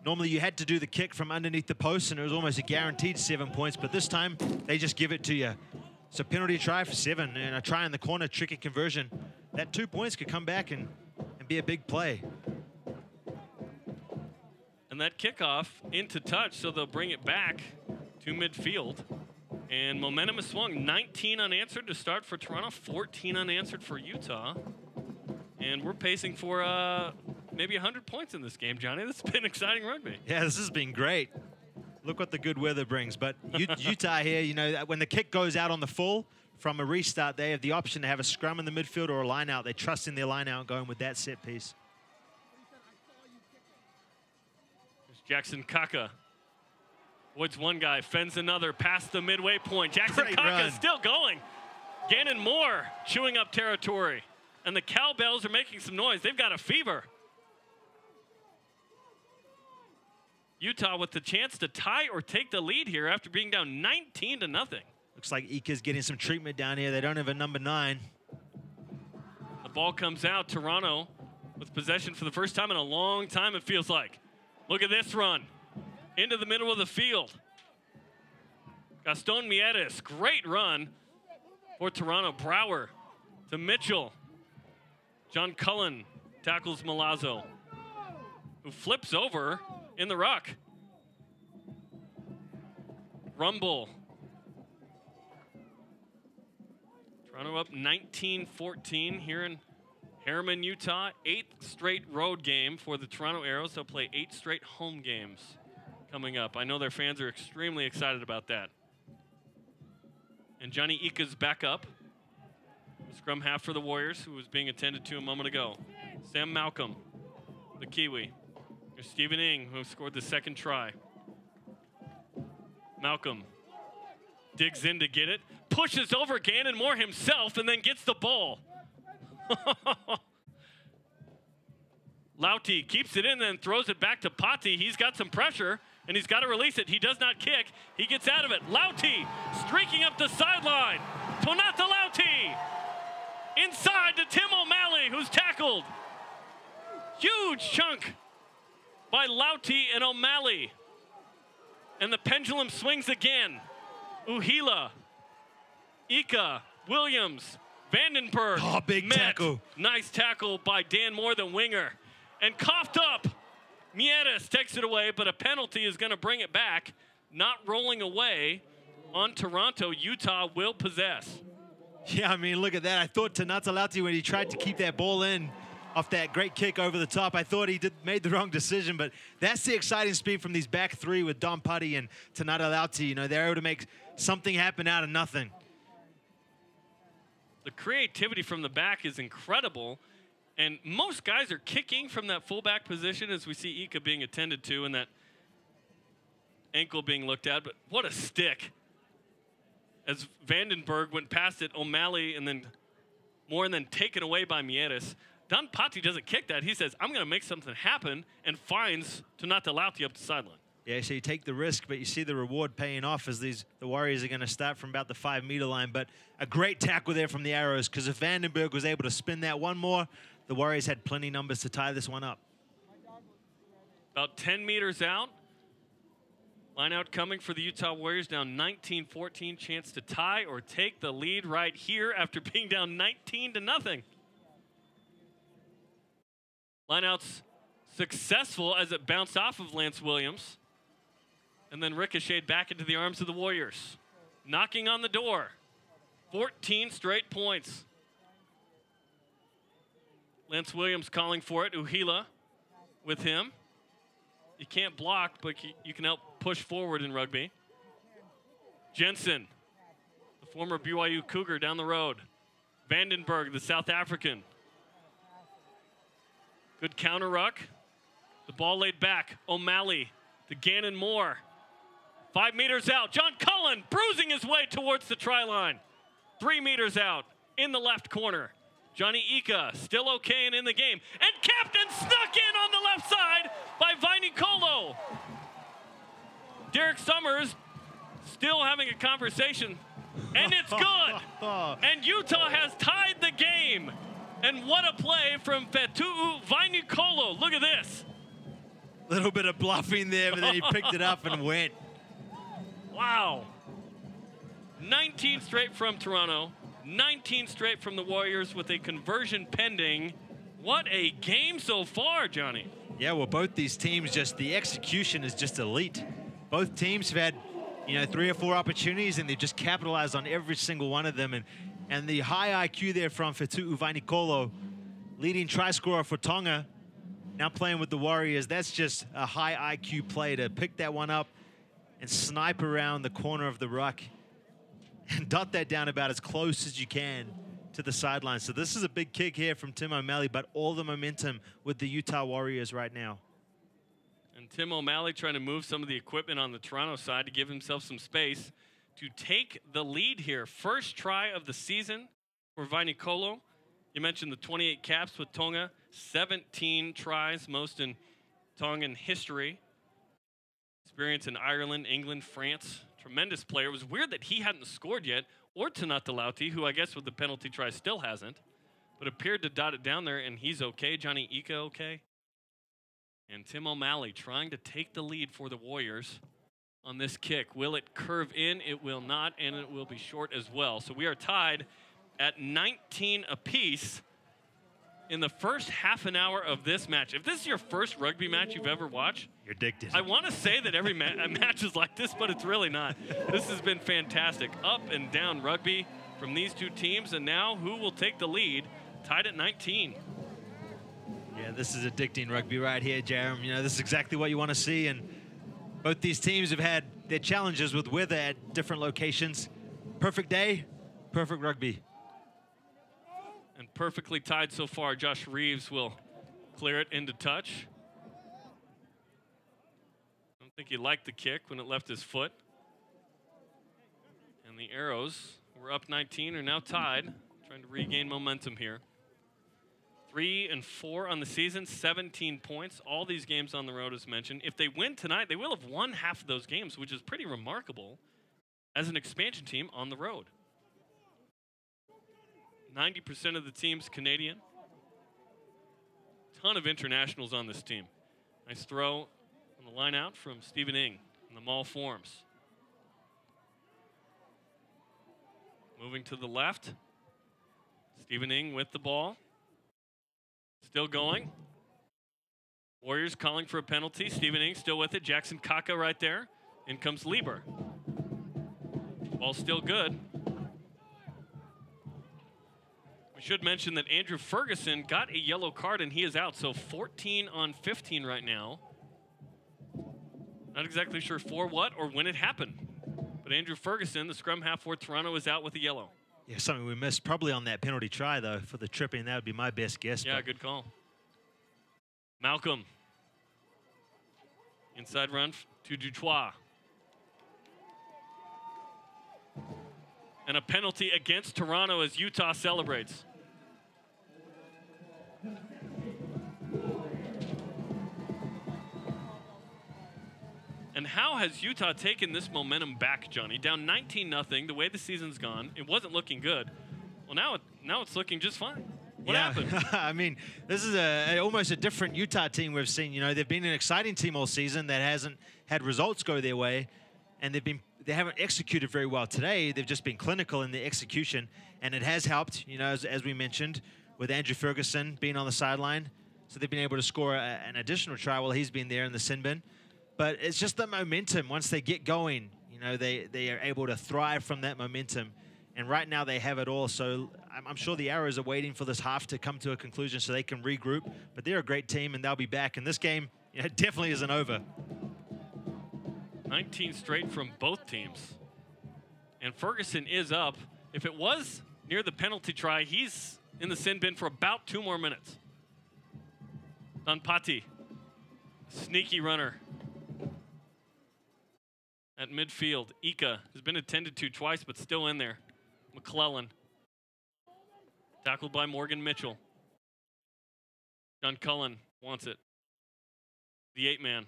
B: Normally you had to do the kick from underneath the post, and it was almost a guaranteed 7 points. But this time, they just give it to you. So penalty try for 7, and a try in the corner, tricky conversion. That 2 points could come back and be a big play.
A: And that kickoff into touch, so they'll bring it back to midfield. And momentum is swung. 19 unanswered to start for Toronto, 14 unanswered for Utah. And we're pacing for maybe 100 points in this game, Johnny. This has been exciting rugby.
B: Yeah, this has been great. Look what the good weather brings. But Utah here, when the kick goes out on the full from a restart, they have the option to have a scrum in the midfield or a line out. They trust in their line out going with that set piece.
A: Jackson Kaka woods one guy, fends another past the midway point. Jackson Kaka still going. Gannon Moore chewing up territory. And the cowbells are making some noise. They've got a fever. Utah with the chance to tie or take the lead here after being down 19-0.
B: Looks like Ika's getting some treatment down here. They don't have a number 9.
A: The ball comes out. Toronto with possession for the first time in a long time, it feels like. Look at this run. Into the middle of the field. Gaston Mieres, great run for Toronto. Brower to Mitchell. John Cullen tackles Milazzo, who flips over in the ruck. Rumble. Toronto up 19-14 here in Harriman, Utah. 8th straight road game for the Toronto Arrows. They'll play 8 straight home games coming up. I know their fans are extremely excited about that. And Johnny Ika's back up. Scrum half for the Warriors, who was being attended to a moment ago. Sam Malcolm, the Kiwi. There's Stephen Ing, who scored the second try. Malcolm digs in to get it, pushes over Gannon Moore himself, and then gets the ball. Lauti keeps it in, then throws it back to Patti. He's got some pressure, and he's got to release it. He does not kick. He gets out of it. Lauti streaking up the sideline. Tonatalauti inside to Tim O'Malley, who's tackled. Huge chunk by Lauti and O'Malley. And the pendulum swings again. Uhila, Ika, Williams, Vandenberg.
B: Oh, big tackle.
A: Nice tackle by Dan Moore, the winger. And coughed up. Mieres takes it away, but a penalty is going to bring it back. Not rolling away on Toronto. Utah will possess.
B: Yeah, I mean, look at that. I thought Tonatalauti, when he tried to keep that ball in off that great kick over the top, I thought he made the wrong decision, but that's the exciting speed from these back three with Dom Putty and Tonatalauti. You know, they're able to make something happen out of nothing.
A: The creativity from the back is incredible, and most guys are kicking from that fullback position, as we see Ika being attended to and that ankle being looked at, but what a stick. As Vandenberg went past it, O'Malley and then Moore, and then taken away by Mieres. Don Patti doesn't kick that. He says, I'm going to make something happen, and finds Tonatalauti up the sideline.
B: Yeah, so you take the risk, but you see the reward paying off as the Warriors are going to start from about the 5-meter line. But a great tackle there from the Arrows, because if Vandenberg was able to spin that one more, the Warriors had plenty of numbers to tie this one up.
A: About 10 meters out. Line out coming for the Utah Warriors, down 19-14. Chance to tie or take the lead right here after being down 19-0. Line out's successful as it bounced off of Lance Williams and then ricocheted back into the arms of the Warriors. Knocking on the door. 14 straight points. Lance Williams calling for it. Uhila with him. You can't block, but you can help push forward in rugby. Jensen, the former BYU Cougar, down the road. Vandenberg, the South African. Good counter ruck. The ball laid back. O'Malley to Gannon Moore. 5 meters out. John Cullen bruising his way towards the try line. 3 meters out in the left corner. Johnny Ika still okay and in the game. And Captain snuck in on the left side by Vainikolo. Derek Summers still having a conversation. And it's good. And Utah has tied the game. And what a play from Fetu'u Vainikolo. Look at this.
B: Little bit of bluffing there, but then he picked it up and went.
A: Wow. 19 straight from Toronto. 19 straight from the Warriors with a conversion pending. What a game so far, Johnny.
B: Yeah, well, both these teams, just the execution is just elite. Both teams have had, you know, 3 or 4 opportunities, and they've just capitalized on every single one of them. And the high IQ there from Fetu'u Vainikolo, leading try scorer for Tonga, now playing with the Warriors. That's just a high IQ play to pick that one up and snipe around the corner of the ruck and dot that down about as close as you can to the sideline. So this is a big kick here from Tim O'Malley, but all the momentum with the Utah Warriors right now.
A: And Tim O'Malley trying to move some of the equipment on the Toronto side to give himself some space to take the lead here. First try of the season for Vainikolo. You mentioned the 28 caps with Tonga, 17 tries, most in Tongan history. Experience in Ireland, England, France. Tremendous player. It was weird that he hadn't scored yet, or Tonatalauti, who I guess with the penalty try still hasn't, but appeared to dot it down there, and he's okay. Johnny Ika okay. And Tim O'Malley trying to take the lead for the Warriors on this kick. Will it curve in? It will not, and it will be short as well. So we are tied at 19 apiece in the first half an hour of this match. If this is your first rugby match you've ever watched,
B: you're addicted.
A: I want to say that every match is like this, but it's really not. This has been fantastic. Up and down rugby from these two teams, and now who will take the lead? Tied at 19.
B: Yeah, this is addicting rugby right here, Jerem. You know, this is exactly what you want to see, and both these teams have had their challenges with weather at different locations. Perfect day, perfect rugby.
A: And perfectly tied so far. Josh Reeves will clear it into touch. I don't think he liked the kick when it left his foot. And the Arrows, who were up 19, are now tied, trying to regain momentum here. 3 and 4 on the season, 17 points. All these games on the road, as mentioned. If they win tonight, they will have won half of those games, which is pretty remarkable as an expansion team on the road. 90% of the team's Canadian. Ton of internationals on this team. Nice throw on the line out from Stephen Ng in the Maul forms. Moving to the left. Stephen Ng with the ball. Still going. Warriors calling for a penalty. Stephen Ng still with it. Jackson Kaka right there. In comes Lieber. Ball still good. We should mention that Andrew Ferguson got a yellow card and he is out. So 14 on 15 right now. Not exactly sure for what or when it happened. But Andrew Ferguson, the scrum half for Toronto, is out with a yellow.
B: Yeah, something we missed probably on that penalty try, though, for the tripping. That would be my best guess.
A: Yeah, good call. Malcolm. Inside run to Dutois. And a penalty against Toronto as Utah celebrates. And how has Utah taken this momentum back, Johnny? Down 19-0, the way the season's gone, it wasn't looking good. Well, now it's looking just fine. What happened?
B: I mean, this is almost a different Utah team we've seen. You know, they've been an exciting team all season that hasn't had results go their way, and they haven't executed very well today. They've just been clinical in the execution, and it has helped, you know, as we mentioned, with Andrew Ferguson being on the sideline. So they've been able to score an additional try while he's been there in the sin bin. But it's just the momentum. Once they get going, you know, they are able to thrive from that momentum. And right now they have it all. So I'm sure the Arrows are waiting for this half to come to a conclusion so they can regroup. But they're a great team, and they'll be back. And this game, you know, definitely isn't over.
A: 19 straight from both teams. And Ferguson is up. If it was near the penalty try, he's in the sin bin for about 2 more minutes. Donpati, sneaky runner. At midfield, Ika has been attended to twice, but still in there. McClellan. Tackled by Morgan Mitchell. John Cullen wants it. The 8-man.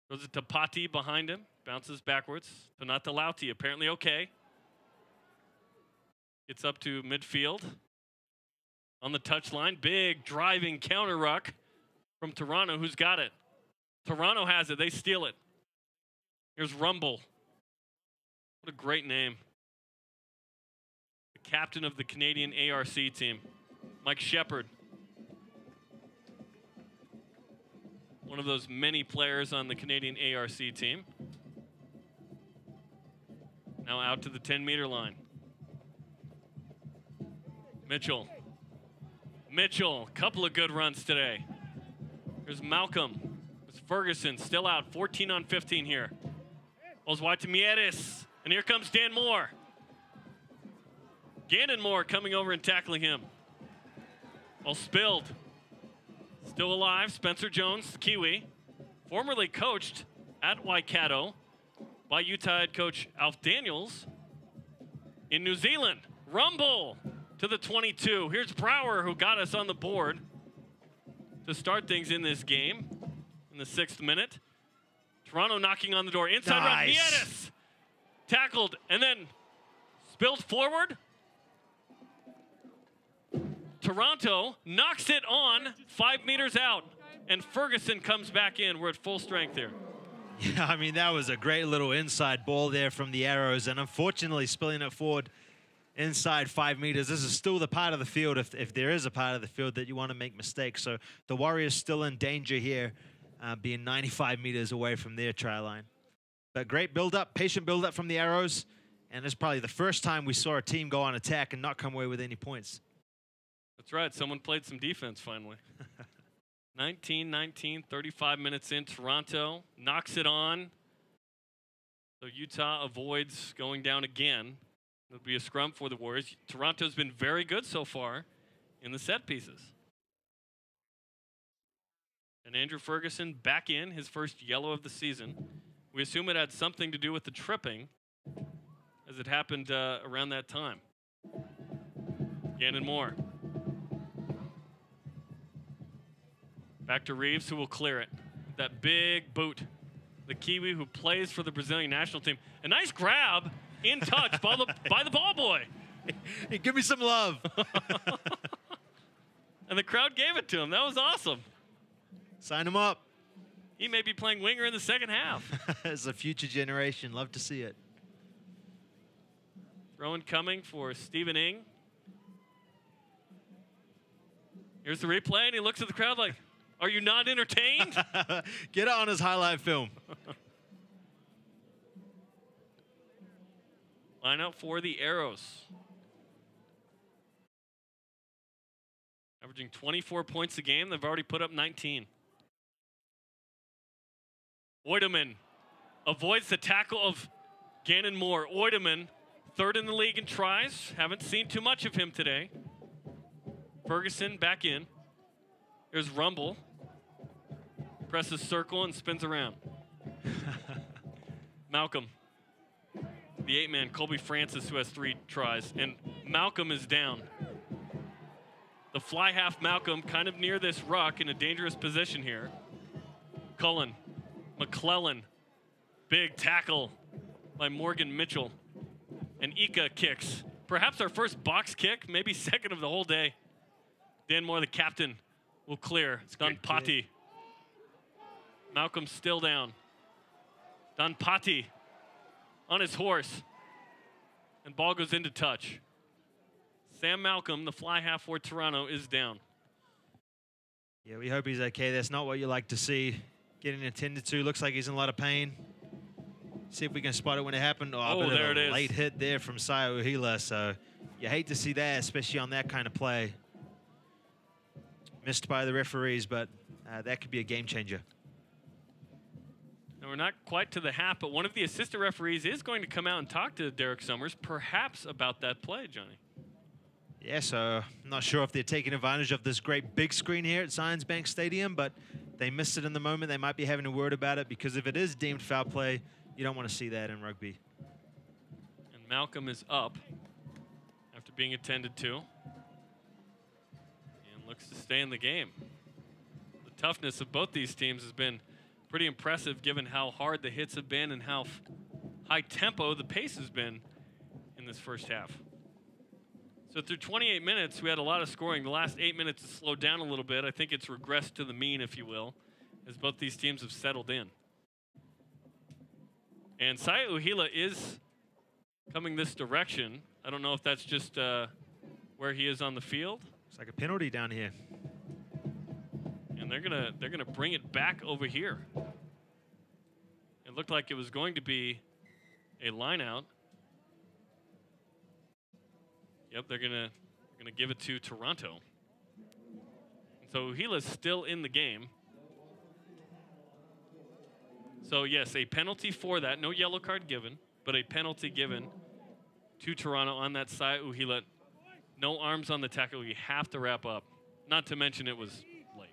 A: Throws it to Pati behind him. Bounces backwards. Panata Lauti apparently okay. Gets up to midfield. On the touchline. Big driving counter ruck from Toronto. Who's got it? Toronto has it. They steal it. Here's Rumble. What a great name. The captain of the Canadian ARC team, Mike Shepard. One of those many players on the Canadian ARC team. Now out to the 10-meter line. Mitchell. Mitchell, couple of good runs today. Here's Malcolm. There's Ferguson, still out, 14 on 15 here. Ball's wide to Mieres, and here comes Dan Moore. Gannon Moore coming over and tackling him. Ball spilled. Still alive, Spencer Jones, the Kiwi. Formerly coached at Waikato by Utah head coach Alf Daniels in New Zealand. Rumble to the 22. Here's Brower, who got us on the board to start things in this game in the 6th minute. Toronto knocking on the door. Inside run, Mieres. Tackled and then spilled forward. Toronto knocks it on 5 meters out. And Ferguson comes back in. We're at full strength here.
B: Yeah, I mean, that was a great little inside ball there from the Arrows. And unfortunately, spilling it forward inside 5 meters. This is still the part of the field, if there is a part of the field that you want to make mistakes. So the Warriors still in danger here. Being 95 meters away from their try line. But great build-up, patient build-up from the Arrows. And it's probably the first time we saw a team go on attack and not come away with any points.
A: That's right. Someone played some defense finally. 19-19, 35 minutes in. Toronto knocks it on. So Utah avoids going down again. It'll be a scrum for the Warriors. Toronto's been very good so far in the set pieces. And Andrew Ferguson back in, his first yellow of the season. We assume it had something to do with the tripping, as it happened around that time. Gannon Moore. Back to Reeves, who will clear it. That big boot. The Kiwi who plays for the Brazilian national team. A nice grab in touch by the ball boy.
B: Hey, give me some love.
A: And the crowd gave it to him. That was awesome.
B: Sign him up.
A: He may be playing winger in the second half.
B: As a future generation, love to see it.
A: Throw in coming for Stephen Ing. Here's the replay, and he looks at the crowd like, are you not entertained?
B: Get it on his highlight film.
A: Line out for the Arrows. Averaging 24 points a game. They've already put up 19. Oideman avoids the tackle of Gannon Moore. Oideman, third in the league in tries. Haven't seen too much of him today. Ferguson back in. Here's Rumble. Presses circle and spins around. Malcolm. The 8-man, Colby Francis, who has 3 tries. And Malcolm is down. The fly half Malcolm kind of near this ruck in a dangerous position here. Cullen. McClellan. Big tackle by Morgan Mitchell. And Ika kicks. Perhaps our first box kick, maybe second of the whole day. Dan Moore, the captain, will clear. Don Patti. Malcolm still down. Don Patti on his horse. And ball goes into touch. Sam Malcolm, the fly half for Toronto, is down.
B: Yeah, we hope he's okay. That's not what you like to see. Getting attended to. Looks like he's in a lot of pain. See if we can spot it when it happened.
A: Oh, there it is.
B: Late hit there from Saya Uhila. So you hate to see that, especially on that kind of play. Missed by the referees, but that could be a game changer.
A: And we're not quite to the half, but one of the assistant referees is going to come out and talk to Derek Summers, perhaps about that play, Johnny.
B: Yeah, so I'm not sure if they're taking advantage of this great big screen here at Zions Bank Stadium, but they missed it in the moment. They might be having a word about it because if it is deemed foul play, you don't want to see that in rugby.
A: And Malcolm is up after being attended to. And looks to stay in the game. The toughness of both these teams has been pretty impressive given how hard the hits have been and how high tempo the pace has been in this first half. So through 28 minutes, we had a lot of scoring. The last 8 minutes has slowed down a little bit. I think it's regressed to the mean, if you will, as both these teams have settled in. And Saya Uhila is coming this direction. I don't know if that's just where he is on the field.
B: It's like a penalty down here.
A: And they're gonna bring it back over here. It looked like it was going to be a line out. Yep, they're gonna give it to Toronto. And so Uhila's still in the game. So yes, a penalty for that. No yellow card given, but a penalty given to Toronto on that side. Uhila, no arms on the tackle. You have to wrap up. Not to mention it was late.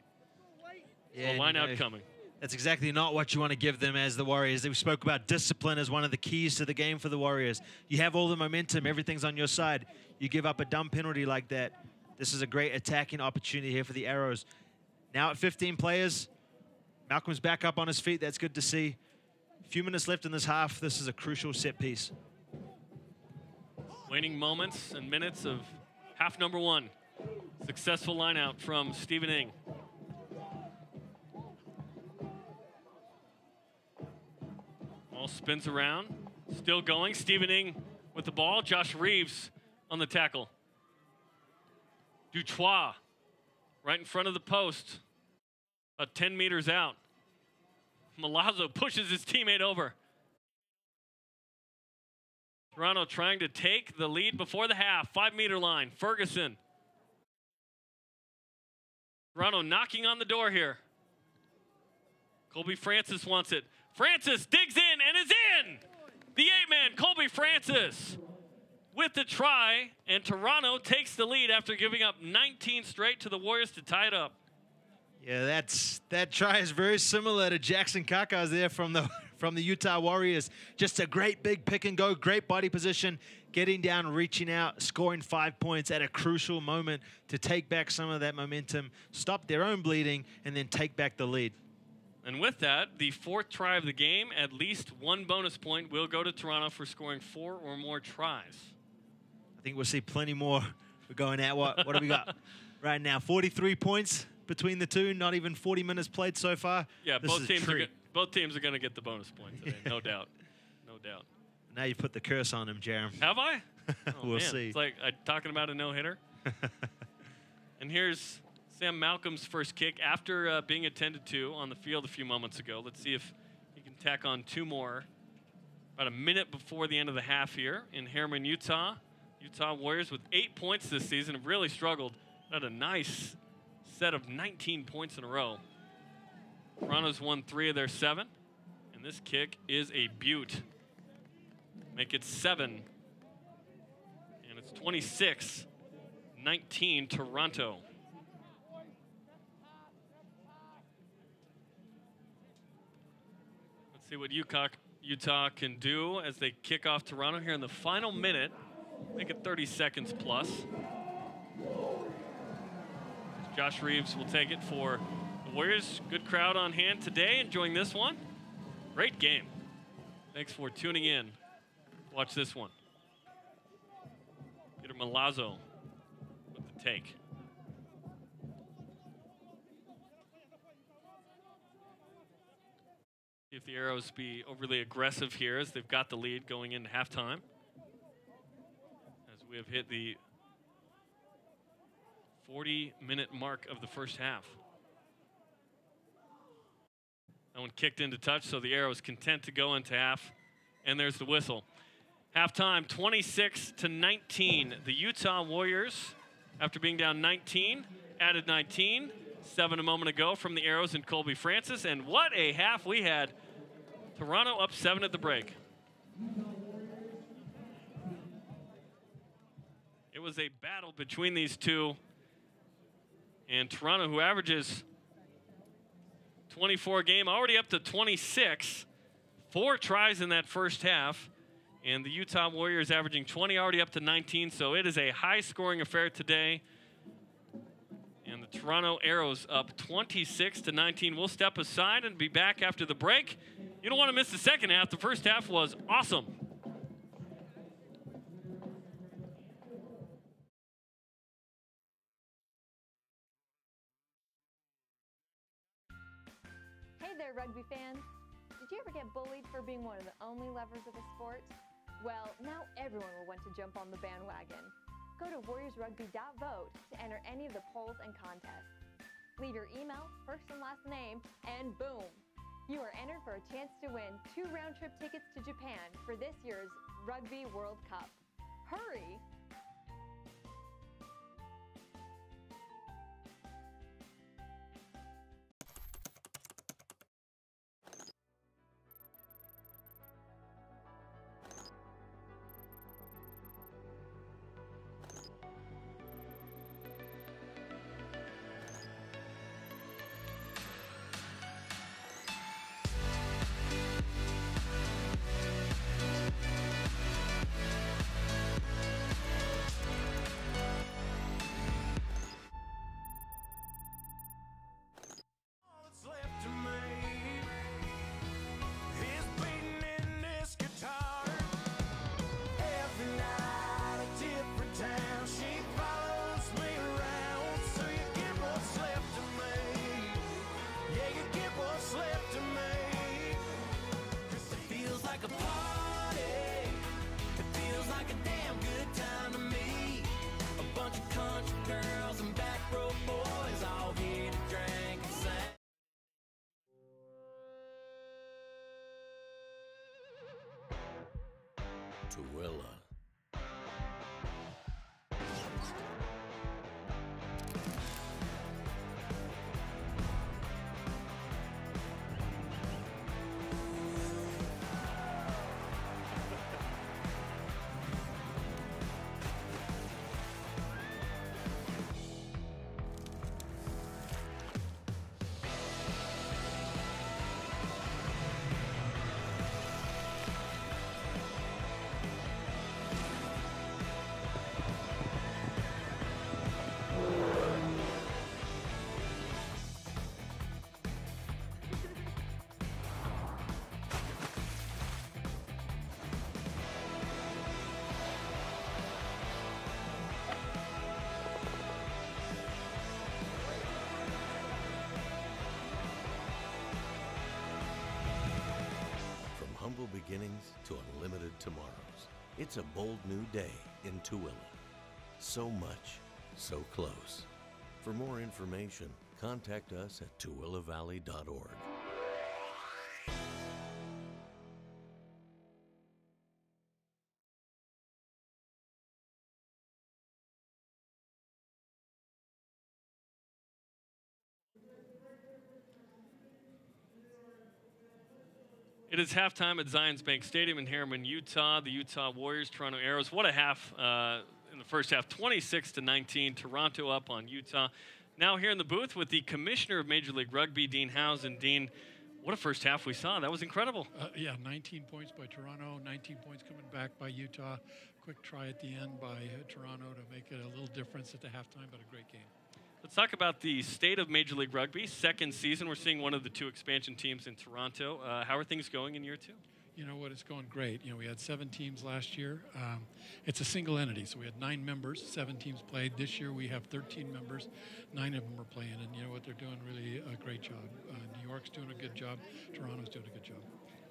B: Yeah,
A: so line out coming.
B: That's exactly not what you want to give them as the Warriors. We spoke about discipline as one of the keys to the game for the Warriors. You have all the momentum. Everything's on your side. You give up a dumb penalty like that. This is a great attacking opportunity here for the Arrows. Now at 15 players, Malcolm's back up on his feet. That's good to see. A few minutes left in this half. This is a crucial set piece.
A: Waning moments and minutes of half number 1. Successful line out from Stephen Ing. Ball spins around. Still going. Stephen Ing with the ball. Josh Reeves on the tackle. Dutois right in front of the post. About 10 meters out. Milazzo pushes his teammate over. Toronto trying to take the lead before the half. 5-meter line. Ferguson. Toronto knocking on the door here. Colby Francis wants it. Francis digs in and is in! The 8-man, Colby Francis, with the try, and Toronto takes the lead after giving up 19 straight to the Warriors to tie it up.
B: Yeah, that try is very similar to Jackson Kaka's there from the Utah Warriors. Just a great big pick and go, great body position, getting down, reaching out, scoring 5 points at a crucial moment to take back some of that momentum, stop their own bleeding, and then take back the lead.
A: And with that, the 4th try of the game, at least 1 bonus point will go to Toronto for scoring 4 or more tries.
B: I think we'll see plenty more. We're going out. What do we got right now? 43 points between the two. Not even 40 minutes played so far.
A: Yeah,
B: This
A: both
B: is a
A: teams
B: treat.
A: both teams are going to get the bonus point today, no doubt. No doubt.
B: Now you put the curse on him, Jerem.
A: Have I? Oh,
B: We'll
A: man.
B: see.
A: It's like talking about a no-hitter. And here's Sam Malcolm's first kick after being attended to on the field a few moments ago. Let's see if he can tack on 2 more. About a minute before the end of the half here in Harriman, Utah. Utah Warriors with 8 points this season have really struggled. Had a nice set of 19 points in a row. Toronto's won 3 of their 7. And this kick is a beaut. Make it 7. And it's 26-19 Toronto. Let's see what Utah can do as they kick off Toronto here in the final minute. Make it 30 seconds plus. Josh Reeves will take it for the Warriors. Good crowd on hand today, enjoying this one. Great game. Thanks for tuning in. Watch this one. Peter Milazzo with the take. See if the Arrows be overly aggressive here as they've got the lead going into halftime. As we have hit the 40-minute mark of the first half. That one kicked into touch, so the Arrows content to go into half. And there's the whistle. Halftime, 26-19. The Utah Warriors, after being down 19, added 19. 7 a moment ago from the Arrows and Colby Francis. And what a half we had. Toronto up 7 at the break. It was a battle between these two. And Toronto, who averages 24 a game, already up to 26. 4 tries in that first half. And the Utah Warriors averaging 20, already up to 19. So it is a high-scoring affair today. And the Toronto Arrows up 26-19. We'll step aside and be back after the break. You don't want to miss the second half. The first half was awesome.
C: Hey there, rugby fans. Did you ever get bullied for being one of the only lovers of the sport? Well, now everyone will want to jump on the bandwagon. Go to warriorsrugby.vote to enter any of the polls and contests. Leave your email, first and last name, and boom! You are entered for a chance to win 2 round-trip tickets to Japan for this year's Rugby World Cup. Hurry!
E: Tooele. beginnings to unlimited tomorrows. It's a bold new day in Tooele. So much, so close. For more information, contact us at tooelevalley.org.
A: It is halftime at Zions Bank Stadium in Harriman, Utah. The Utah Warriors, Toronto Arrows. What a half in the first half, 26-19. Toronto up on Utah. Now here in the booth with the commissioner of Major League Rugby, Dean Howes. And Dean, what a first half we saw. That was incredible.
F: Yeah, 19 points by Toronto, 19 points coming back by Utah. Quick try at the end by Toronto to make it a little difference at the halftime, but a great game.
A: Let's talk about the state of Major League Rugby. Second season, we're seeing one of the two expansion teams in Toronto. How are things going in year two?
F: You know what, it's going great. You know, we had 7 teams last year. It's a single entity, so we had 9 members, 7 teams played. This year we have 13 members, 9 of them are playing, and you know what, they're doing really a great job. New York's doing a good job. Toronto's doing a good job.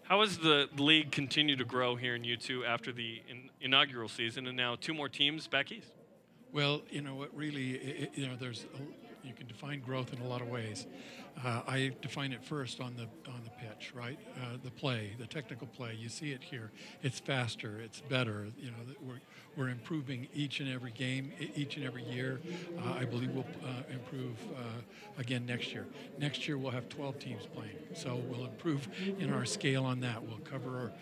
A: How has the league continued to grow here in U2 after the inaugural season, and now 2 more teams back east?
F: Well, you know what, really, you can define growth in a lot of ways. I define it first on the pitch, right? The play, the technical play. You see it here. It's faster. It's better. You know, we're improving each and every game, each and every year. I believe we'll improve again next year. Next year we'll have 12 teams playing, so we'll improve in our scale on that. We'll cover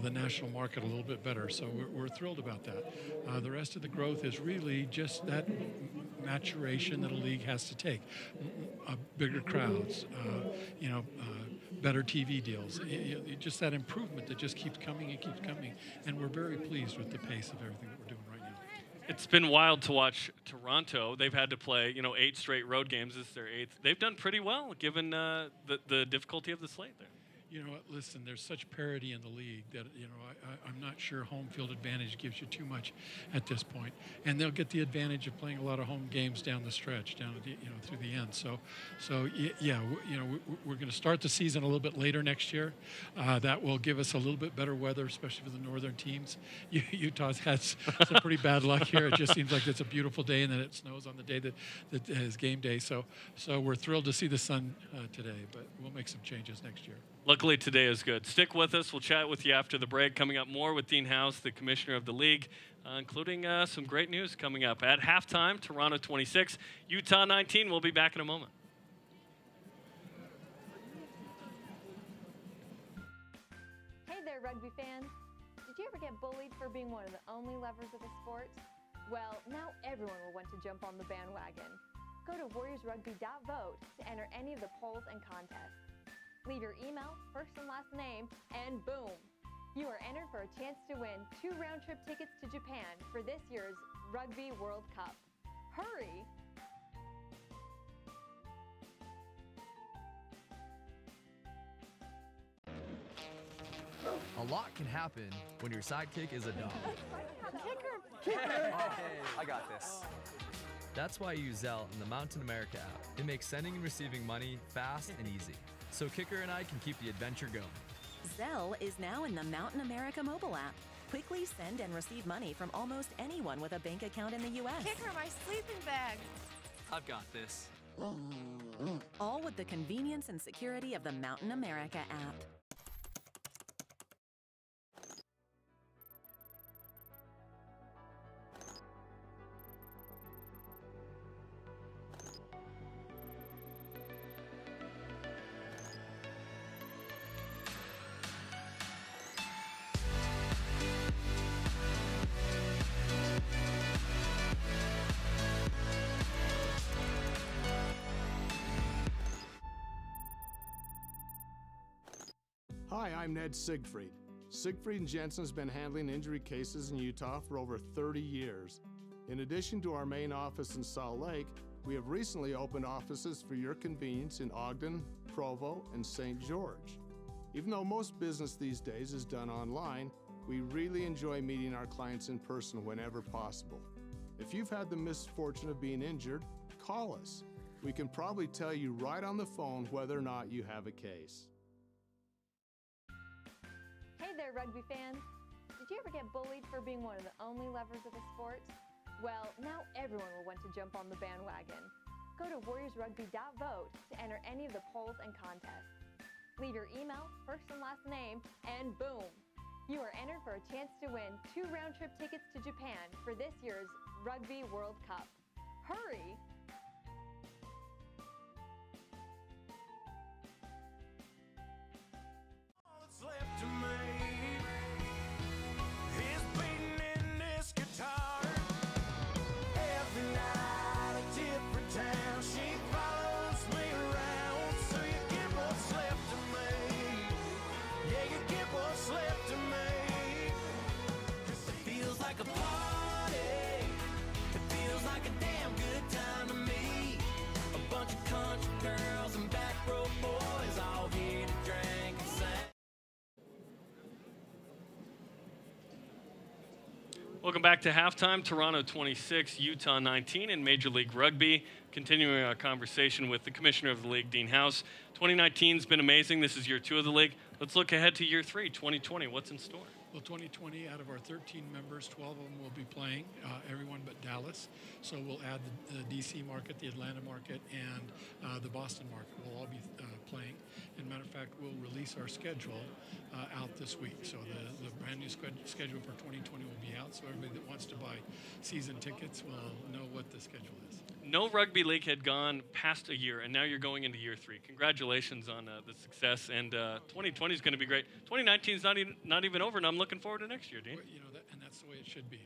F: the national market a little bit better. So we're thrilled about that. The rest of the growth is really just that maturation that a league has to take. Bigger crowds, better TV deals, just that improvement that just keeps coming and keeps coming. And we're very pleased with the pace of everything that we're doing right now.
A: It's been wild to watch Toronto. They've had to play, 8 straight road games. This is their 8th. They've done pretty well given the difficulty of the slate there.
F: You know what, listen, there's such parity in the league that, I'm not sure home field advantage gives you too much at this point. And they'll get the advantage of playing a lot of home games down the stretch, down at the, through the end. So yeah, we're going to start the season a little bit later next year. That will give us a little bit better weather, especially for the northern teams. Utah's had some pretty bad luck here. It just seems like it's a beautiful day and then it snows on the day that is game day. So we're thrilled to see the sun today, but we'll make some changes next year.
A: Luckily, today is good. Stick with us. We'll chat with you after the break. Coming up more with Dean Howes, the commissioner of the league, including some great news coming up. At halftime, Toronto 26, Utah 19. We'll be back in a moment.
C: Hey there, rugby fans. Did you ever get bullied for being one of the only lovers of the sport? Well, now everyone will want to jump on the bandwagon. Go to warriorsrugby.vote to enter any of the polls and contests. Leave your email, first and last name, and boom! You are entered for a chance to win 2 round-trip tickets to Japan for this year's Rugby World Cup. Hurry!
G: A lot can happen when your sidekick is a dog.
H: Kicker! Oh, I got this.
G: That's why you use Zelle in the Mountain America app. It makes sending and receiving money fast and easy. So Kicker and I can keep the adventure going.
I: Zelle is now in the Mountain America mobile app. Quickly send and receive money from almost anyone with a bank account in the U.S.
J: Kicker, my sleeping bag.
H: I've got this.
I: All with the convenience and security of the Mountain America app.
D: Hi, I'm Ned Siegfried. Siegfried & Jensen has been handling injury cases in Utah for over 30 years. In addition to our main office in Salt Lake, we have recently opened offices for your convenience in Ogden, Provo, and St. George. Even though most business these days is done online, we really enjoy meeting our clients in person whenever possible. If you've had the misfortune of being injured, call us. We can probably tell you right on the phone whether or not you have a case.
C: Hey there, rugby fans. Did you ever get bullied for being one of the only lovers of the sport? Well, now everyone will want to jump on the bandwagon. Go to warriorsrugby.vote to enter any of the polls and contests. Leave your email, first and last name, and boom! You are entered for a chance to win 2 round-trip tickets to Japan for this year's Rugby World Cup. Hurry!
A: Welcome back to halftime. Toronto 26, Utah 19 in Major League Rugby. Continuing our conversation with the commissioner of the league, Dean House. 2019's been amazing. This is year 2 of the league. Let's look ahead to year 3, 2020. What's in store?
F: Well, 2020, out of our 13 members, 12 of them will be playing, everyone but Dallas. So we'll add the DC market, the Atlanta market, and the Boston market will all be playing. And matter of fact, we'll release our schedule out this week. So the brand new schedule for 2020 will be out. So everybody that wants to buy season tickets will know what the schedule is.
A: No rugby league had gone past a year, and now you're going into year 3. Congratulations on the success, and 2020 is going to be great. 2019 is not even over, and I'm looking forward to next year, Dean.
F: Well, you know, and that's the way it should be.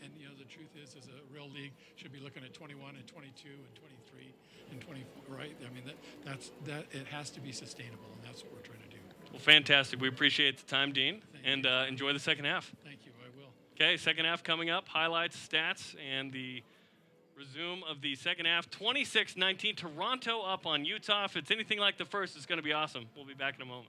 F: And you know, the truth is a real league should be looking at 21 and 22 and 23 and 24, right? I mean, that it has to be sustainable, and that's what we're trying to do.
A: Well, fantastic. We appreciate the time, Dean, and enjoy the second half.
F: Thank you. I will.
A: Okay, second half coming up. Highlights, stats, and the resume of the second half. 26-19, Toronto up on Utah. If it's anything like the first, it's going to be awesome. We'll be back in a moment.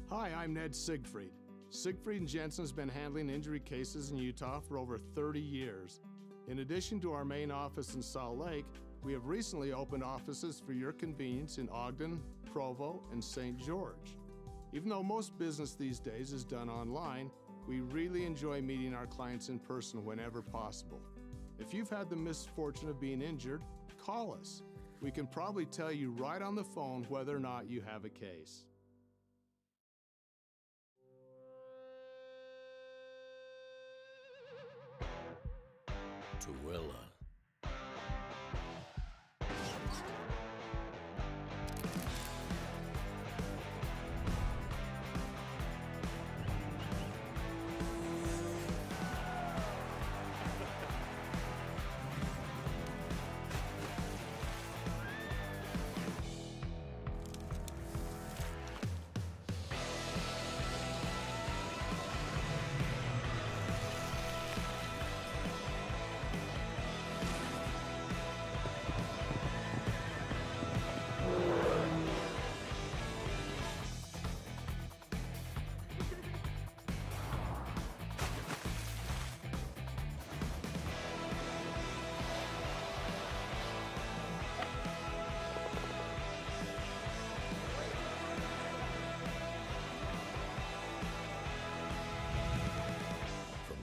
D: Hi, I'm Ned Siegfried. Siegfried and Jensen's been handling injury cases in Utah for over 30 years. In addition to our main office in Salt Lake, we have recently opened offices for your convenience in Ogden, Provo, and St. George. Even though most business these days is done online, we really enjoy meeting our clients in person whenever possible. If you've had the misfortune of being injured, call us. We can probably tell you right on the phone whether or not you have a case.
E: Tooele.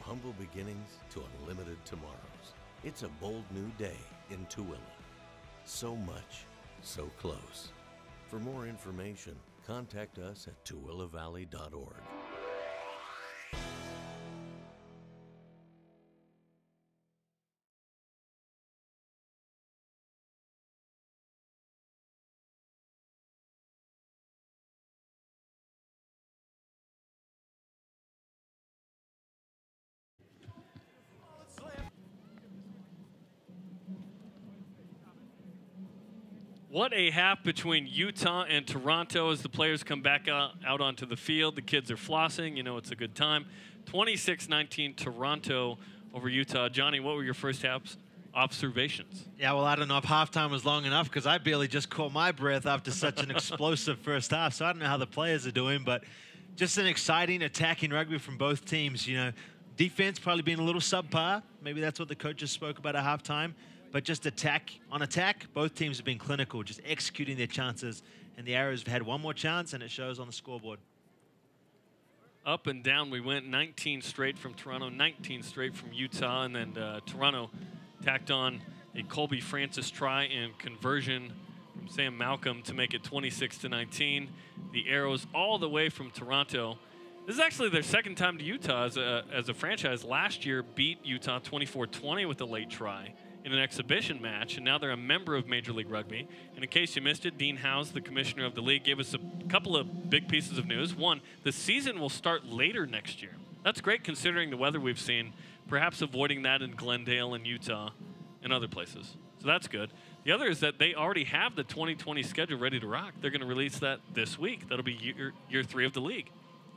E: Humble beginnings to unlimited tomorrows. It's a bold new day in Tooele. So much, so close. For more information, contact us at tooellavalley.org.
A: What a half between Utah and Toronto as the players come back out onto the field. The kids are flossing. You know it's a good time. 26-19 Toronto over Utah. Johnny, what were your first half's observations?
B: Yeah, well, I don't know if halftime was long enough because I barely just caught my breath after such an explosive first half. So I don't know how the players are doing, but just an exciting attacking rugby from both teams. You know, defense probably being a little subpar. Maybe that's what the coaches spoke about at halftime. But just attack, both teams have been clinical, just executing their chances. And the Arrows have had one more chance, and it shows on the scoreboard.
A: Up and down we went, 19 straight from Toronto, 19 straight from Utah, and then Toronto tacked on a Colby Francis try and conversion from Sam Malcolm to make it 26-19. The Arrows all the way from Toronto. This is actually their second time to Utah as a franchise. Last year beat Utah 24-20 with a late try in an exhibition match, and now they're a member of Major League Rugby. And in case you missed it, Dean Howes, the commissioner of the league, gave us a couple of big pieces of news. One, the season will start later next year. That's great considering the weather we've seen, perhaps avoiding that in Glendale and Utah and other places. So that's good. The other is that they already have the 2020 schedule ready to rock. They're going to release that this week. That'll be year 3 of the league.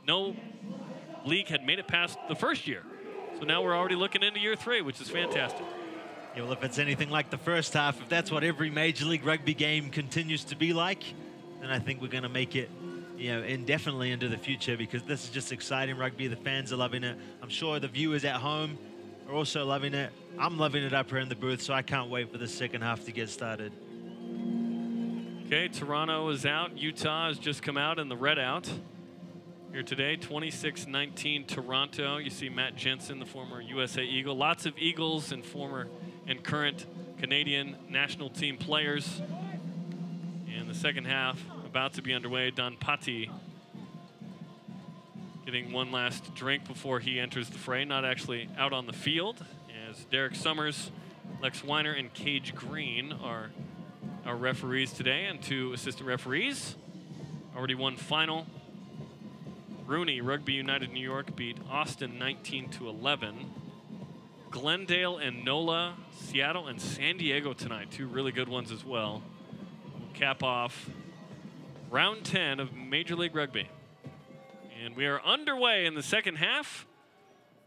A: No league had made it past the first year. So now we're already looking into year 3, which is fantastic.
B: Yeah, well, if it's anything like the first half, if that's what every Major League Rugby game continues to be like, then I think we're going to make it, you know, indefinitely into the future, because this is just exciting rugby. The fans are loving it. I'm sure the viewers at home are also loving it. I'm loving it up here in the booth, so I can't wait for the second half to get started.
A: Okay, Toronto is out. Utah has just come out in the red out. Here today, 26-19 Toronto. You see Matt Jensen, the former USA Eagle. Lots of Eagles and former and current Canadian national team players. And the second half about to be underway. Don Patti getting one last drink before he enters the fray. Not actually out on the field, as Derek Summers, Lex Weiner, and Cage Green are our referees today, and 2 assistant referees. Already one final. Rooney, Rugby United New York beat Austin 19-11. Glendale and NOLA, Seattle and San Diego tonight. 2 really good ones as well. We'll cap off round 10 of Major League Rugby. And we are underway in the second half.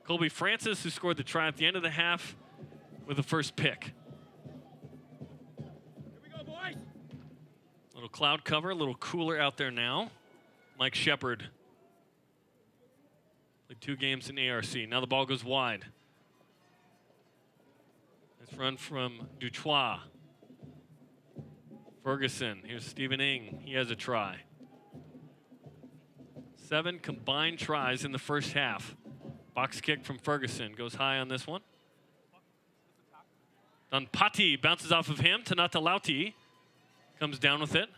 A: Colby Francis, who scored the try at the end of the half, with the first pick.
J: Here we go, boys.
A: Little cloud cover, a little cooler out there now. Mike Shepard played 2 games in ARC. Now the ball goes wide. Nice run from Dutois. Ferguson, here's Stephen Ng. He has a try. 7 combined tries in the first half. Box kick from Ferguson goes high on this one. Don Patti bounces off of him. Tanata Lauti comes down with it.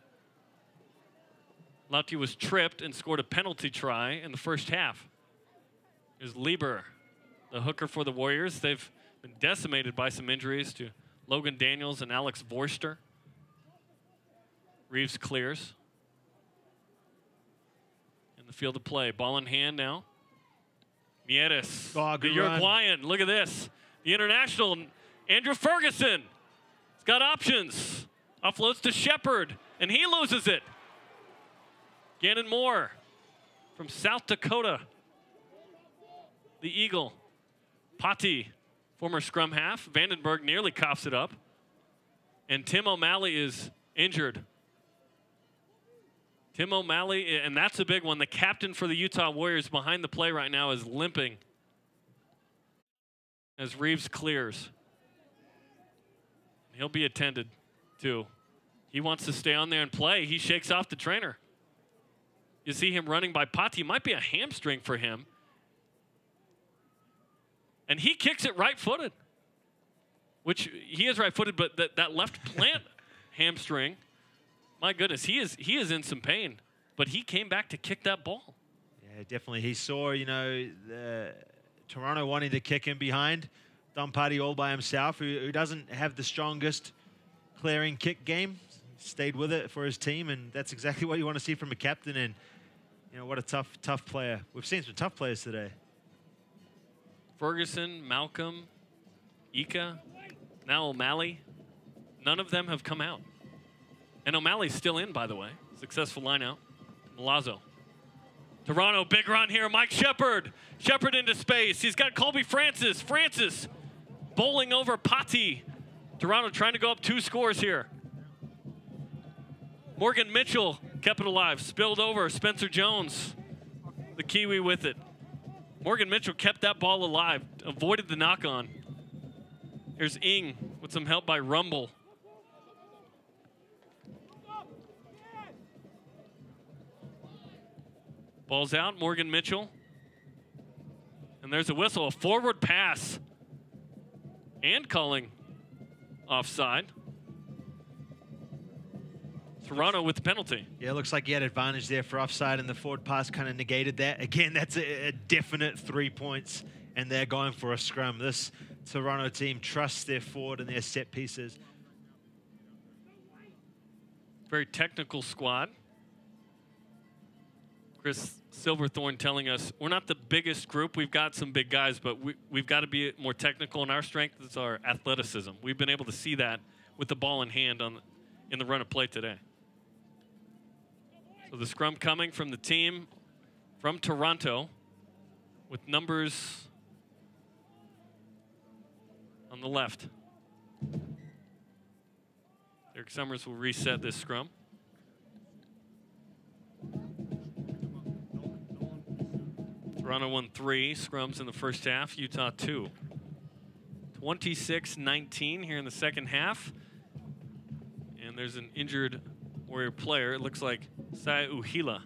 A: Lauti was tripped and scored a penalty try in the first half. Here's Lieber, the hooker for the Warriors. They've been decimated by some injuries to Logan Daniels and Alex Vorster. Reeves clears. In the field of play. Ball in hand now. Mieres, the Uruguayan. Look at this. The international, Andrew Ferguson. He's got options. Offloads to Shepard, and he loses it. Gannon Moore from South Dakota. The Eagle. Patti, former scrum half. Vandenberg nearly coughs it up. And Tim O'Malley is injured. Tim O'Malley, and that's a big one. The captain for the Utah Warriors behind the play right now is limping as Reeves clears. He'll be attended to. He wants to stay on there and play. He shakes off the trainer. You see him running by Patti. Might be a hamstring for him. And he kicks it right-footed, which he is right-footed, but that left plant hamstring, my goodness, he is in some pain but he came back to kick that ball.
B: Yeah, definitely. He saw, you know, Toronto wanting to kick him behind. Don Party all by himself, who doesn't have the strongest clearing kick game. Stayed with it for his team, and that's exactly what you want to see from a captain. And, you know, what a tough player. We've seen some tough players today.
A: Ferguson, Malcolm, Ika, now O'Malley. None of them have come out. And O'Malley's still in, by the way. Successful line out. Milazzo. Toronto, big run here. Mike Shepard. Shepard into space. He's got Colby Francis. Francis bowling over Patti. Toronto trying to go up 2 scores here. Morgan Mitchell kept it alive. Spilled over. Spencer Jones, the Kiwi with it. Morgan Mitchell kept that ball alive. Avoided the knock-on. Here's Ing with some help by Rumble. Ball's out, Morgan Mitchell. And there's a whistle, a forward pass. And calling offside. Toronto with the penalty.
B: Yeah, it looks like he had advantage there for offside, and the forward pass kind of negated that. Again, that's a definite 3 points, and they're going for a scrum. This Toronto team trusts their forward and their set pieces.
A: Very technical squad. Chris Silverthorne telling us we're not the biggest group. We've got some big guys, but we've got to be more technical, and our strength is our athleticism. We've been able to see that with the ball in hand in the run of play today. So the scrum coming from the team from Toronto with numbers on the left. Derek Summers will reset this scrum. Toronto won 3 scrums in the first half, Utah 2. 26-19 here in the second half. And there's an injured Warrior player. It looks like Sai Uhila.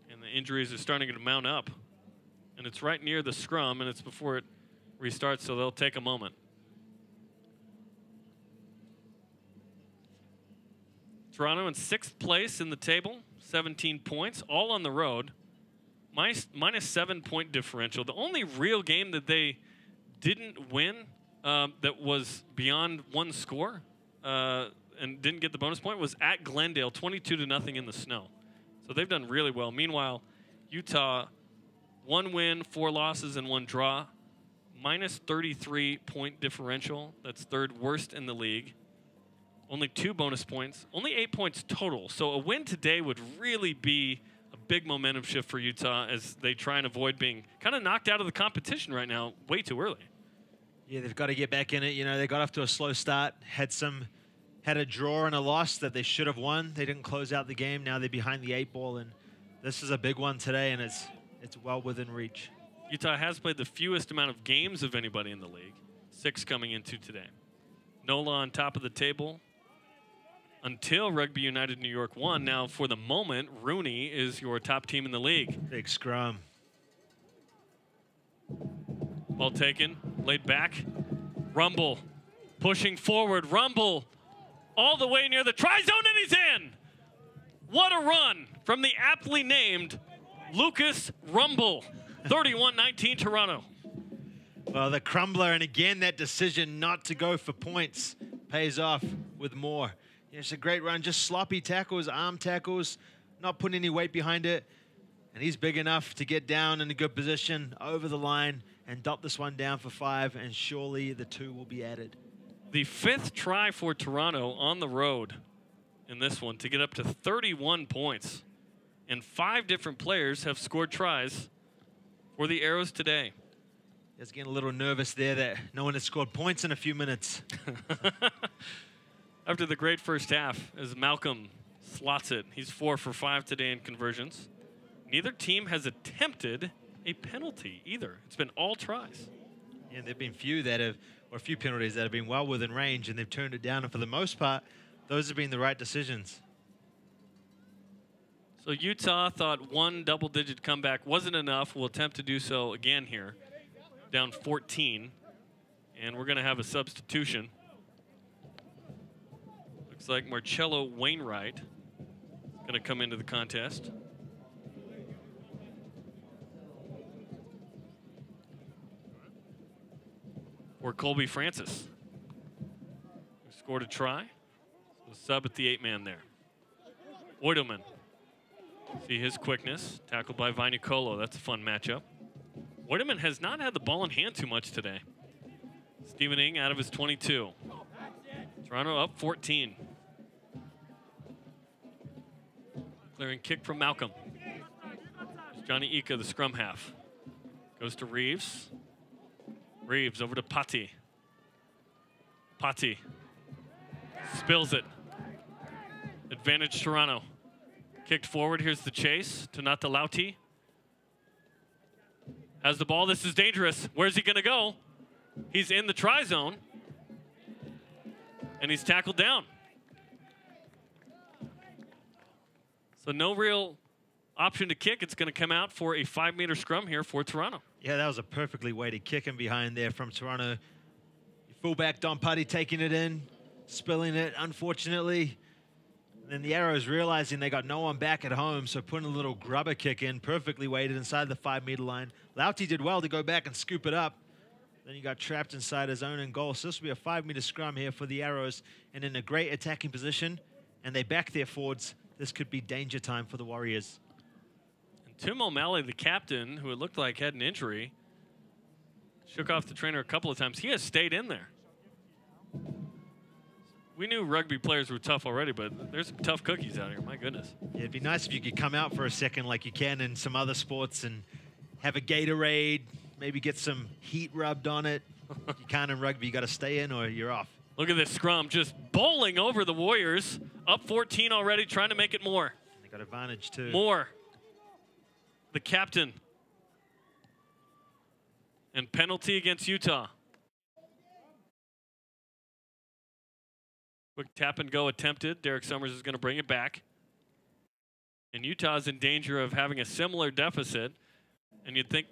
A: And the injuries are starting to mount up. And it's right near the scrum, and it's before it restarts, so they'll take a moment. Toronto in 6th place in the table, 17 points, all on the road. Minus 7-point differential. The only real game that they didn't win that was beyond 1 score and didn't get the bonus point was at Glendale, 22-0 in the snow. So they've done really well. Meanwhile, Utah, 1 win, 4 losses, and 1 draw. Minus 33-point differential. That's 3rd worst in the league. Only 2 bonus points. Only 8 points total. So a win today would really be a big momentum shift for Utah as they try and avoid being kind of knocked out of the competition right now way too early.
B: Yeah, they've got to get back in it. You know, they got off to a slow start, had a draw and a loss that they should have won. They didn't close out the game. Now they're behind the 8 ball, and this is a big one today, and it's well within reach.
A: Utah has played the fewest amount of games of anybody in the league, 6 coming into today. NOLA on top of the table until Rugby United New York won. Now, for the moment, Rooney is your top team in the league.
B: Big scrum.
A: Ball taken, laid back. Rumble pushing forward. Rumble all the way near the try zone, and he's in. What a run from the aptly named Lucas Rumble. 31-19 Toronto.
B: Well, the crumbler, and again, that decision not to go for points pays off with more. Yeah, it's a great run, just sloppy tackles, arm tackles, not putting any weight behind it. And he's big enough to get down in a good position over the line and dot this one down for 5, and surely the 2 will be added.
A: The 5th try for Toronto on the road in this one to get up to 31 points. And 5 different players have scored tries for the Arrows today.
B: Just getting a little nervous there that no one has scored points in a few minutes.
A: After the great first half, as Malcolm slots it. He's 4 for 5 today in conversions. Neither team has attempted a penalty either. It's been all tries.
B: Yeah, there've been few penalties that have been well within range, and they've turned it down. And for the most part, those have been the right decisions.
A: So Utah thought 1 double-digit comeback wasn't enough. We'll attempt to do so again here. Down 14. And we're going to have a substitution. Looks like Marcello Wainwright is going to come into the contest. Or Colby Francis, who scored a try. So sub at the 8-man there. Oidelman. See his quickness. Tackled by Vainicolo. That's a fun matchup. Oidelman has not had the ball in hand too much today. Stephen Ng out of his 22. Toronto up 14. Clearing kick from Malcolm. There's Johnny Ika, the scrum half. Goes to Reeves. Reeves over to Patti. Patti spills it. Advantage Toronto. Kicked forward. Here's the chase to Natalauti. Has the ball. This is dangerous. Where's he going to go? He's in the try zone. And he's tackled down. So no real option to kick. It's going to come out for a 5-meter scrum here for Toronto.
B: Yeah, that was a perfectly weighted kick in behind there from Toronto. Fullback Don Putty taking it in, spilling it, unfortunately. And then the Arrows realizing they got no one back at home, so putting a little grubber kick in, perfectly weighted inside the 5-meter line. Lauti did well to go back and scoop it up. Then he got trapped inside his own end goal. So this will be a 5-meter scrum here for the Arrows, and in a great attacking position. And they back their forwards. This could be danger time for the Warriors.
A: And Tim O'Malley, the captain, who it looked like had an injury, shook off the trainer a couple of times. He has stayed in there. We knew rugby players were tough already, but there's some tough cookies out here. My goodness.
B: Yeah, it'd be nice if you could come out for a second like you can in some other sports and have a Gatorade, maybe get some heat rubbed on it. You can't in rugby. You got to stay in or you're off.
A: Look at this scrum, just bowling over the Warriors. Up 14 already, trying to make it more.
B: They got advantage too.
A: More. The captain. And penalty against Utah. Quick tap and go attempted. Derek Summers is going to bring it back. And Utah's in danger of having a similar deficit. And you'd think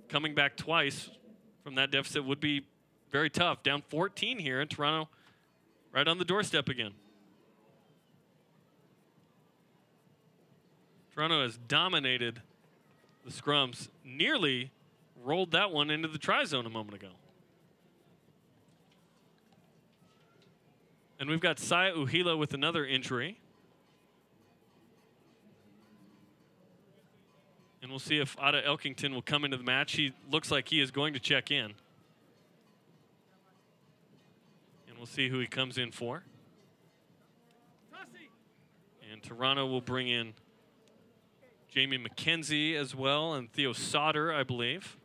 A: coming back twice from that deficit would be very tough. Down 14 here in Toronto, right on the doorstep again. Toronto has dominated the scrums, nearly rolled that one into the try zone a moment ago. And we've got Saya Uhila with another injury. And we'll see if Ada Elkington will come into the match. He looks like he is going to check in. And we'll see who he comes in for. And Toronto will bring in Jamie McKenzie as well, and Theo Sauter, I believe.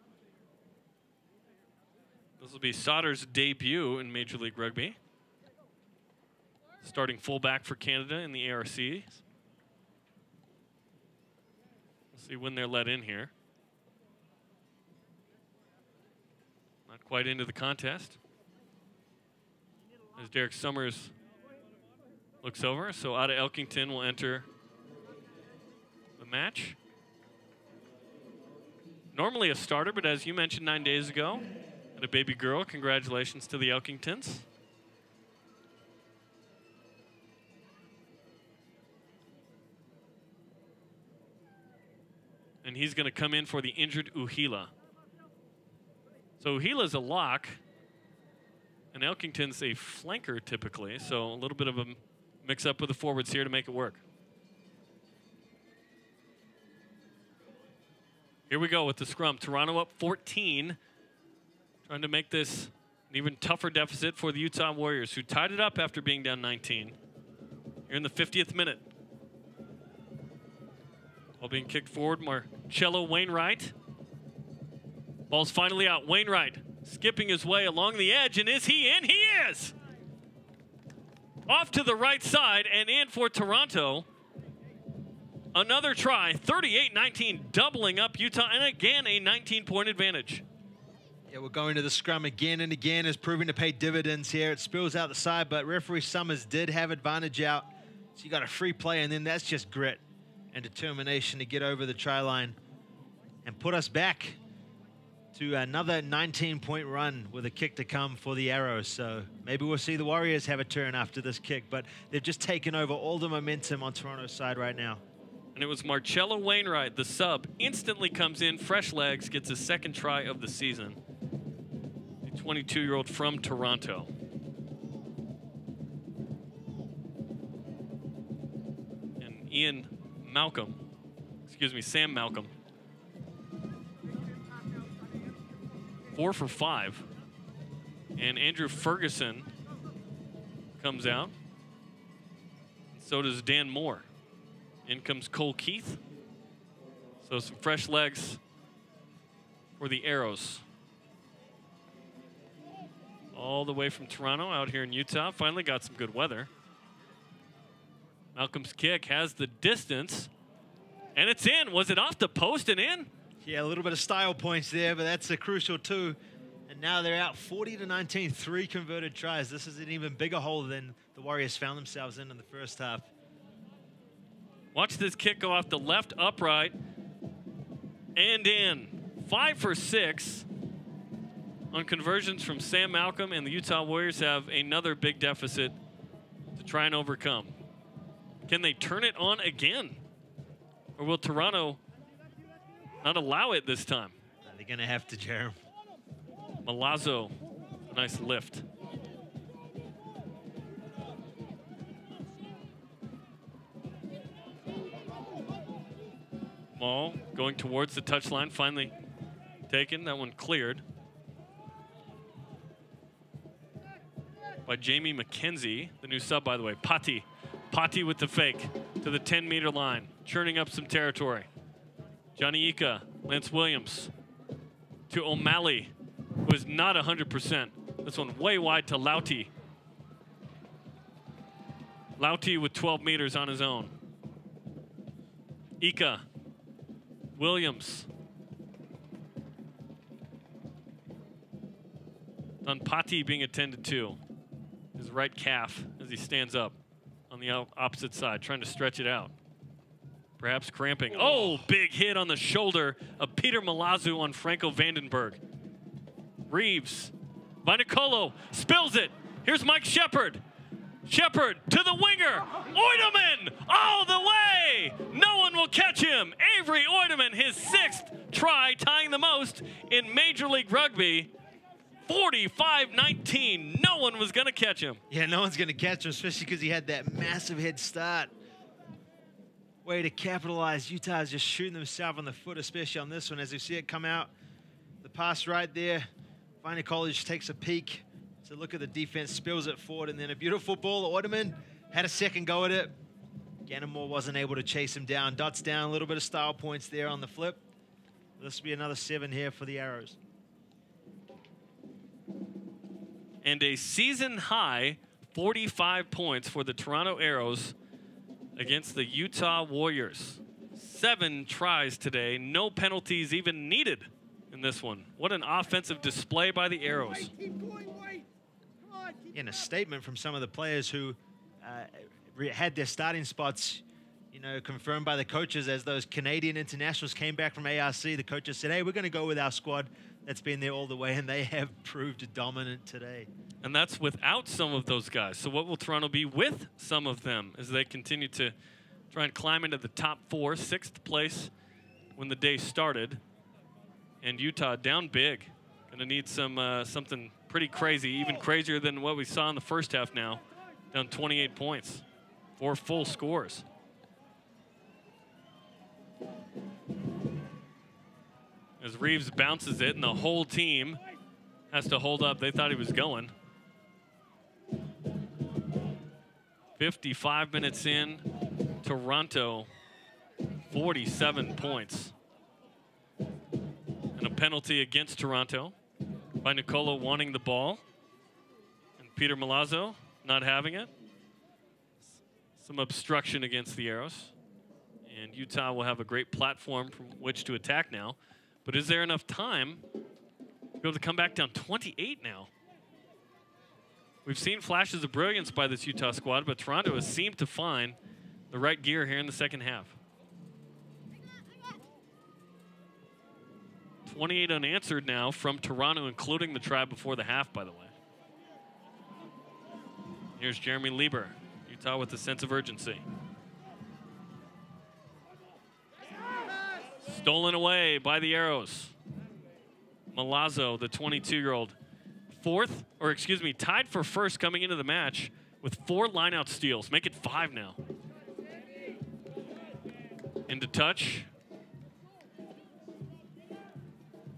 A: This will be Sauter's debut in Major League Rugby. Starting fullback for Canada in the ARC. We'll see when they're let in here. Not quite into the contest. As Derek Summers looks over, so Ada Elkington will enter the match. Normally a starter, but as you mentioned 9 days ago, had a baby girl. Congratulations to the Elkingtons. And he's going to come in for the injured Uhila. So Uhila's a lock, and Elkington's a flanker typically, so a little bit of a mix-up with the forwards here to make it work. Here we go with the scrum. Toronto up 14, trying to make this an even tougher deficit for the Utah Warriors, who tied it up after being down 19. Here in the 50th minute. Ball being kicked forward, Marcello Wainwright. Ball's finally out. Wainwright skipping his way along the edge, and is he in? He is! Off to the right side and in for Toronto. Another try, 38-19, doubling up Utah, and again a 19-point advantage.
B: Yeah, we're going to the scrum again and again. Is proving to pay dividends here. It spills out the side, but referee Summers did have advantage out. So you got a free play, and then that's just grit and determination to get over the try line and put us back to another 19-point run with a kick to come for the Arrows. So maybe we'll see the Warriors have a turn after this kick, but they've just taken over all the momentum on Toronto's side right now.
A: And it was Marcello Wainwright, the sub, instantly comes in, fresh legs, gets his second try of the season. The 22-year-old from Toronto. And Sam Malcolm. 4 for 5. And Andrew Ferguson comes out. And so does Dan Moore. In comes Cole Keith. So some fresh legs for the Arrows. All the way from Toronto out here in Utah. Finally got some good weather. Malcolm's kick has the distance. And it's in. Was it off the post and in?
B: Yeah, a little bit of style points there, but that's a crucial two. And now they're out 40-19, 3 converted tries. This is an even bigger hole than the Warriors found themselves in the first half.
A: Watch this kick go off the left upright and in. 5 for 6 on conversions from Sam Malcolm, and the Utah Warriors have another big deficit to try and overcome. Can they turn it on again? Or will Toronto not allow it this time?
B: They're going to have to, Jerem.
A: Milazzo, nice lift. Ball going towards the touchline, finally taken. That one cleared by Jamie McKenzie, the new sub, by the way. Patti with the fake to the 10-meter line, churning up some territory. Johnny Ika, Lance Williams to O'Malley, who is not 100%. This one way wide to Lauti. Lauti with 12 meters on his own. Ika. Williams. Don Patti being attended to. His right calf as he stands up on the opposite side, trying to stretch it out. Perhaps cramping. Oh, big hit on the shoulder of Peter Milazzo on Franco Vandenberg. Reeves. Vinicolo spills it. Here's Mike Shepard. Shepard to the winger. Oideman all the way. No one will catch him. Avery Oideman, his 6th try, tying the most in Major League Rugby. 45-19. No one was going to catch him.
B: Yeah, no one's going to catch him, especially because he had that massive head start. Way to capitalize. Utah is just shooting themselves on the foot, especially on this one. As you see it come out, the pass right there. Vina College takes a peek to look at the defense, spills it forward, and then a beautiful ball. Oideman had a second go at it. Gannon-Moore wasn't able to chase him down. Dots down, a little bit of style points there on the flip. This will be another 7 here for the Arrows.
A: And a season-high 45 points for the Toronto Arrows against the Utah Warriors. 7 tries today, no penalties even needed in this one. What an offensive display by the Arrows.
B: In a statement from some of the players who had their starting spots, you know, confirmed by the coaches as those Canadian internationals came back from ARC. The coaches said, hey, we're going to go with our squad that's been there all the way, and they have proved dominant today.
A: And that's without some of those guys. So what will Toronto be with some of them as they continue to try and climb into the top 4, 6th place when the day started? And Utah down big. Going to need some something pretty crazy, even crazier than what we saw in the first half now. Down 28 points, 4 full scores. As Reeves bounces it and the whole team has to hold up. They thought he was going. 55 minutes in, Toronto, 47 points. And a penalty against Toronto by Nicola wanting the ball. And Peter Milazzo not having it. Some obstruction against the Arrows. And Utah will have a great platform from which to attack now. But is there enough time to be able to come back down 28 now? We've seen flashes of brilliance by this Utah squad, but Toronto has seemed to find the right gear here in the second half. 28 unanswered now from Toronto, including the try before the half, by the way. Here's Jeremy Lieber, Utah with a sense of urgency. Stolen away by the Arrows. Milazzo, the 22-year-old, tied for first coming into the match with 4 lineout steals. Make it 5 now. Into touch.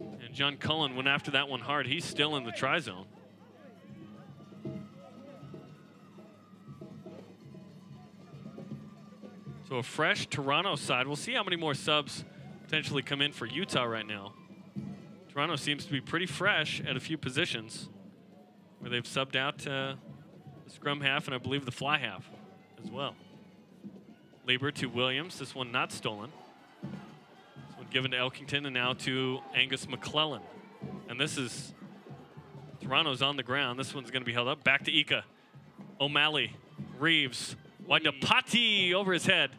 A: And John Cullen went after that one hard. He's still in the try zone. So a fresh Toronto side. We'll see how many more subs potentially come in for Utah right now. Toronto seems to be pretty fresh at a few positions where they've subbed out the scrum half and I believe the fly half as well. Lieber to Williams. This one not stolen. This one given to Elkington and now to Angus McClellan. And this is Toronto's on the ground. This one's going to be held up. Back to Ika. O'Malley. Reeves. Wide to Patti over his head.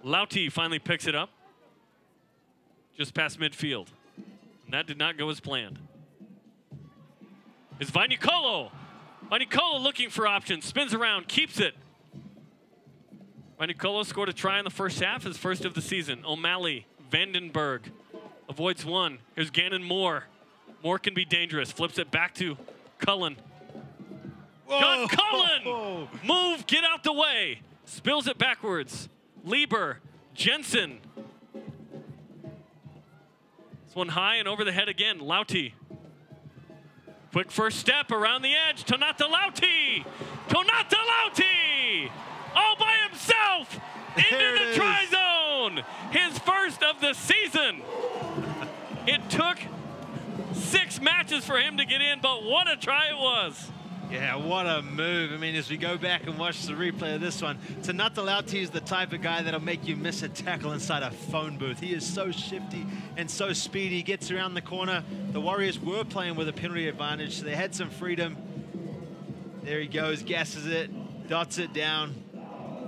A: Lauti finally picks it up. Just past midfield. And that did not go as planned. It's Vainicolo. Vainicolo looking for options. Spins around. Keeps it. Vainicolo scored a try in the first half. His first of the season. O'Malley. Vandenberg. Avoids one. Here's Gannon Moore. Moore can be dangerous. Flips it back to Cullen. John Cullen! Move, get out the way. Spills it backwards. Lieber, Jensen. This one high and over the head again. Lauti. Quick first step around the edge. Tonata Lauti! Tonata Lauti! All by himself! Into the try zone! His first of the season! It took 6 matches for him to get in, but what a try it was!
B: Yeah, what a move. I mean, as we go back and watch the replay of this one, Tonata Lauti is the type of guy that'll make you miss a tackle inside a phone booth. He is so shifty and so speedy. He gets around the corner. The Warriors were playing with a penalty advantage, so they had some freedom. There he goes, gasses it, dots it down.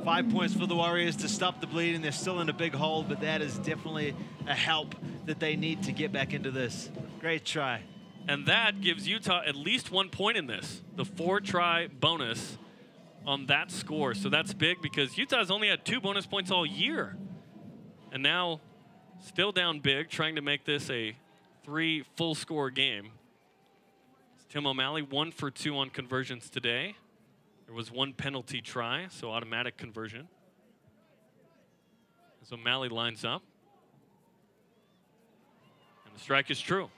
B: 5 points for the Warriors to stop the bleeding. They're still in a big hole, but that is definitely a help that they need to get back into this. Great try.
A: And that gives Utah at least 1 point in this. The 4-try bonus on that score. So that's big because Utah's only had 2 bonus points all year. And now still down big, trying to make this a 3 full score game. Tim O'Malley 1 for 2 on conversions today. There was 1 penalty try, so automatic conversion. As O'Malley lines up. And the strike is true.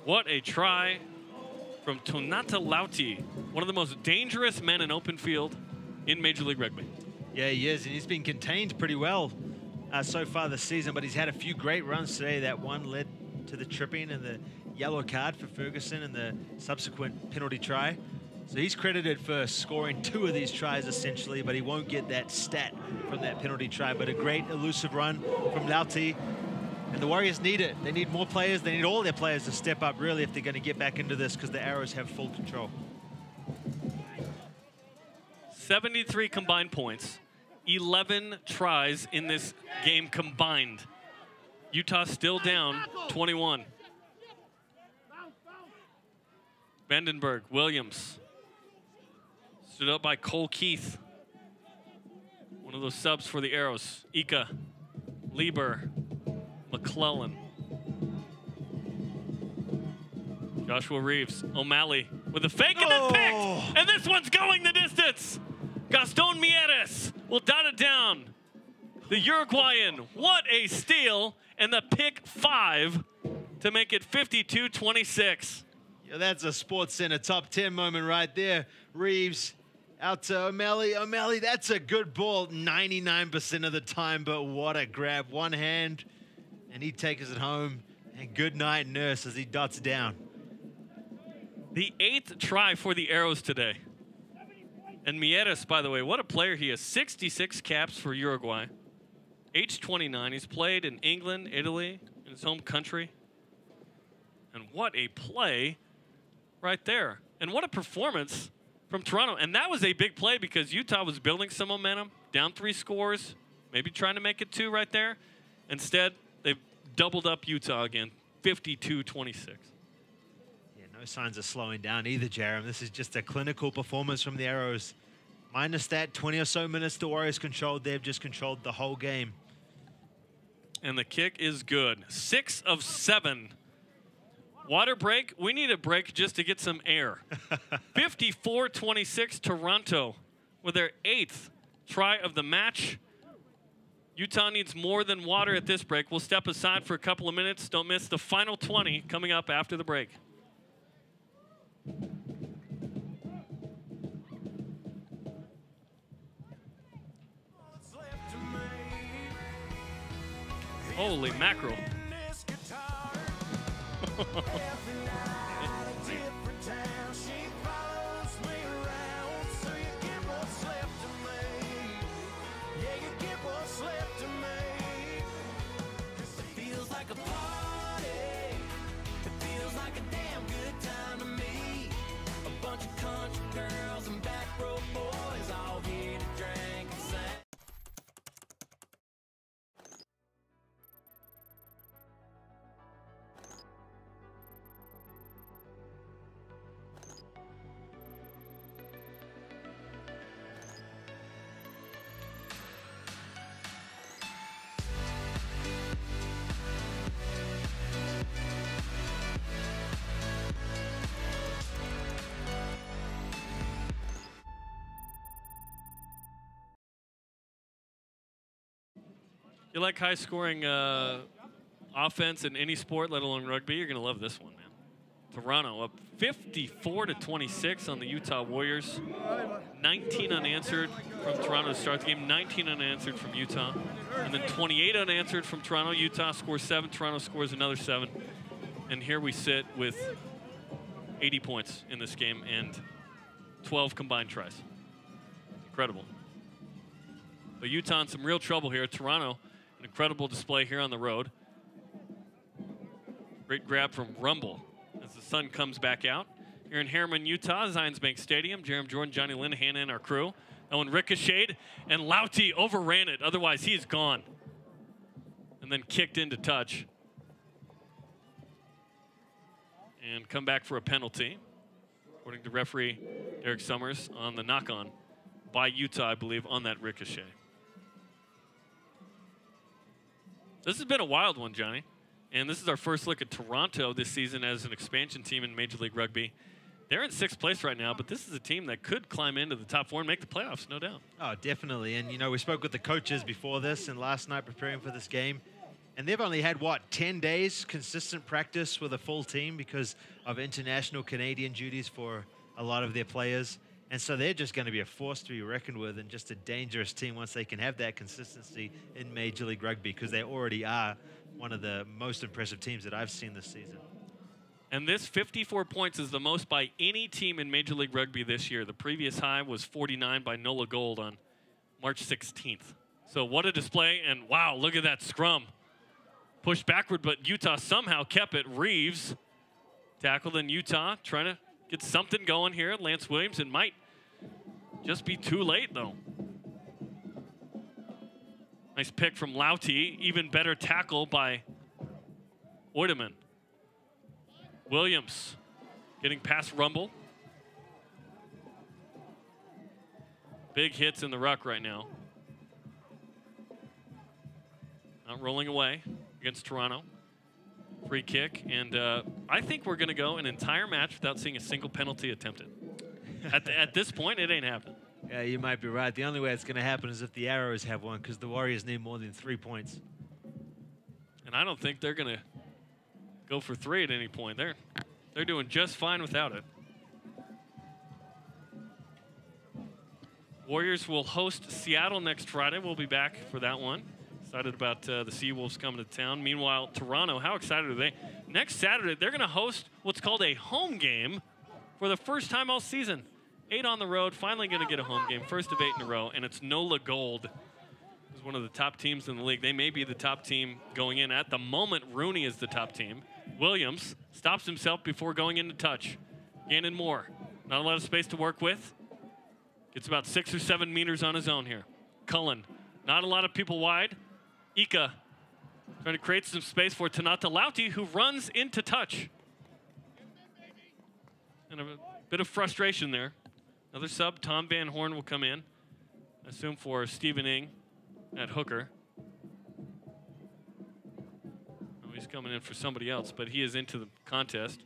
A: What a try from Tonata Lauti, one of the most dangerous men in open field in Major League Rugby.
B: Yeah, he is, and he's been contained pretty well so far this season, but he's had a few great runs today. That one led to the tripping and the yellow card for Ferguson and the subsequent penalty try. So he's credited for scoring 2 of these tries, essentially, but he won't get that stat from that penalty try. But a great elusive run from Lauti. And the Warriors need it. They need more players. They need all their players to step up, really, if they're going to get back into this, because the Arrows have full control.
A: 73 combined points, 11 tries in this game combined. Utah still down 21. Vandenberg, Williams. Stood up by Cole Keith. One of those subs for the Arrows. Ika, Lieber, McClellan. Joshua Reeves, O'Malley with a fake and then picked. And this one's going the distance. Gaston Mieres will dot it down. The Uruguayan, what a steal. And the pick 5 to make it 52-26.
B: Yeah, that's a SportsCenter top 10 moment right there. Reeves out to O'Malley. O'Malley, that's a good ball 99% of the time, but what a grab. One hand, and he takes it home. And good night, Nurse, as he dots down.
A: The 8th try for the Arrows today. And Mieres, by the way, what a player he is. 66 caps for Uruguay. Age 29. He's played in England, Italy, in his home country. And what a play right there. And what a performance from Toronto. And that was a big play because Utah was building some momentum. Down 3 scores. Maybe trying to make it 2 right there. Instead, they doubled up Utah again, 52-26.
B: Yeah, no signs of slowing down either, Jerem. This is just a clinical performance from the Arrows. Minus that 20 or so minutes the Warriors controlled, they've just controlled the whole game.
A: And the kick is good. 6 of 7. Water break. We need a break just to get some air. 54-26, Toronto with their 8th try of the match. Utah needs more than water at this break. We'll step aside for a couple of minutes. Don't miss the final 20 coming up after the break. Holy mackerel. You like high-scoring offense in any sport, let alone rugby, you're going to love this one, man. Toronto up 54-26 on the Utah Warriors. 19 unanswered from Toronto to start the game, 19 unanswered from Utah. And then 28 unanswered from Toronto. Utah scores 7, Toronto scores another 7. And here we sit with 80 points in this game and 12 combined tries. Incredible. But Utah in some real trouble here. Toronto, an incredible display here on the road. Great grab from Rumble as the sun comes back out. Here in Harriman, Utah, Zions Bank Stadium. Jerem Jordan, Johnny Linehan, and our crew. That one ricocheted, and Lauti overran it. Otherwise, he's gone. And then kicked into touch. And come back for a penalty, according to referee Eric Summers, on the knock-on by Utah, I believe, on that ricochet. This has been a wild one, Johnny. And this is our first look at Toronto this season as an expansion team in Major League Rugby. They're in 6th place right now, but this is a team that could climb into the top 4 and make the playoffs, no doubt. Oh, definitely. And, you know, we spoke with the coaches before this and last night preparing for this game. And they've only had, what, 10 days consistent practice with a full team because of international Canadian duties for a lot of their players. And so they're just going to be a force to be reckoned with and just a dangerous team once they can have that consistency in Major League Rugby because they already are one of the most impressive teams that I've seen this season. And this 54 points is the most by any team in Major League Rugby this year. The previous high was 49 by Nola Gold on March 16th. So what a display, and wow, look at that scrum. Pushed backward, but Utah somehow kept it. Reeves tackled in Utah, trying to get something going here. Lance Williams, it might just be too late, though. Nice pick from Lauti. Even better tackle by Oideman. Williams getting past Rumble. Big hits in the ruck right now. Not rolling away against Toronto. Free kick, and I think we're going to go an entire match without seeing a single penalty attempted. At this point, it ain't happening. Yeah, you might be right. The only way it's going to happen is if the Arrows have one, because the Warriors need more than 3 points. And I don't think they're going to go for 3 at any point. They're doing just fine without it. Warriors will host Seattle next Friday. We'll be back for that one. Excited about the Seawolves coming to town. Meanwhile, Toronto, how excited are they? Next Saturday, they're going to host what's called a home game for the first time all season. 8 on the road, finally going to get a home game. First of 8 in a row, and it's Nola Gold. It's one of the top teams in the league. They may be the top team going in. At the moment, Rooney is the top team. Williams stops himself before going into touch. Gannon Moore, not a lot of space to work with. Gets about 6 or 7 meters on his own here. Cullen, not a lot of people wide. Ika Trying to create some space for Tanata Lauti, who runs into touch. And a bit of frustration there. Another sub, Tom Van Horn will come in. I assume for Stephen Ing at hooker. Oh, he's coming in for somebody else, but he is into the contest.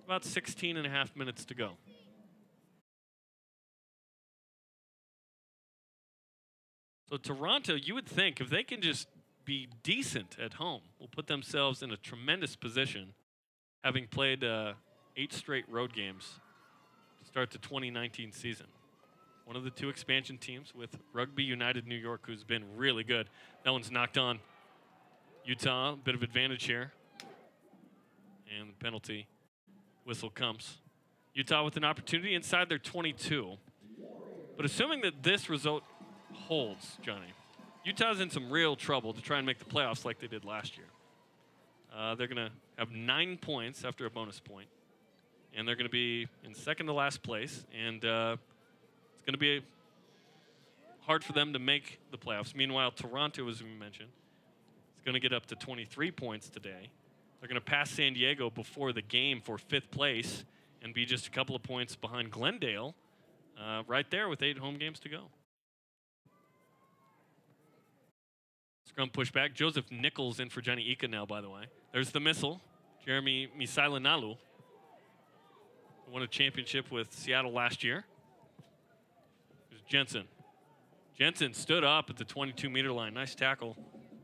A: About 16 and a half minutes to go. So Toronto, you would think if they can just be decent at home, will put themselves in a tremendous position, having played 8 straight road games to start the 2019 season. One of the 2 expansion teams with Rugby United New York, who's been really good. That one's knocked on. Utah, a bit of advantage here. And the penalty whistle comes. Utah with an opportunity inside their 22. But assuming that this result holds, Johnny, Utah's in some real trouble to try and make the playoffs like they did last year. They're going to have 9 points after a bonus point. And they're going to be in second to last place. And it's going to be hard for them to make the playoffs. Meanwhile, Toronto, as we mentioned, is going to get up to 23 points today. They're going to pass San Diego before the game for 5th place and be just a couple of points behind Glendale right there with 8 home games to go. Scrum pushback. Joseph Nichols in for Johnny Ika now, by the way. There's the missile. Jeremy Misailanalu won a championship with Seattle last year. There's Jensen. Jensen stood up at the 22-meter line. Nice tackle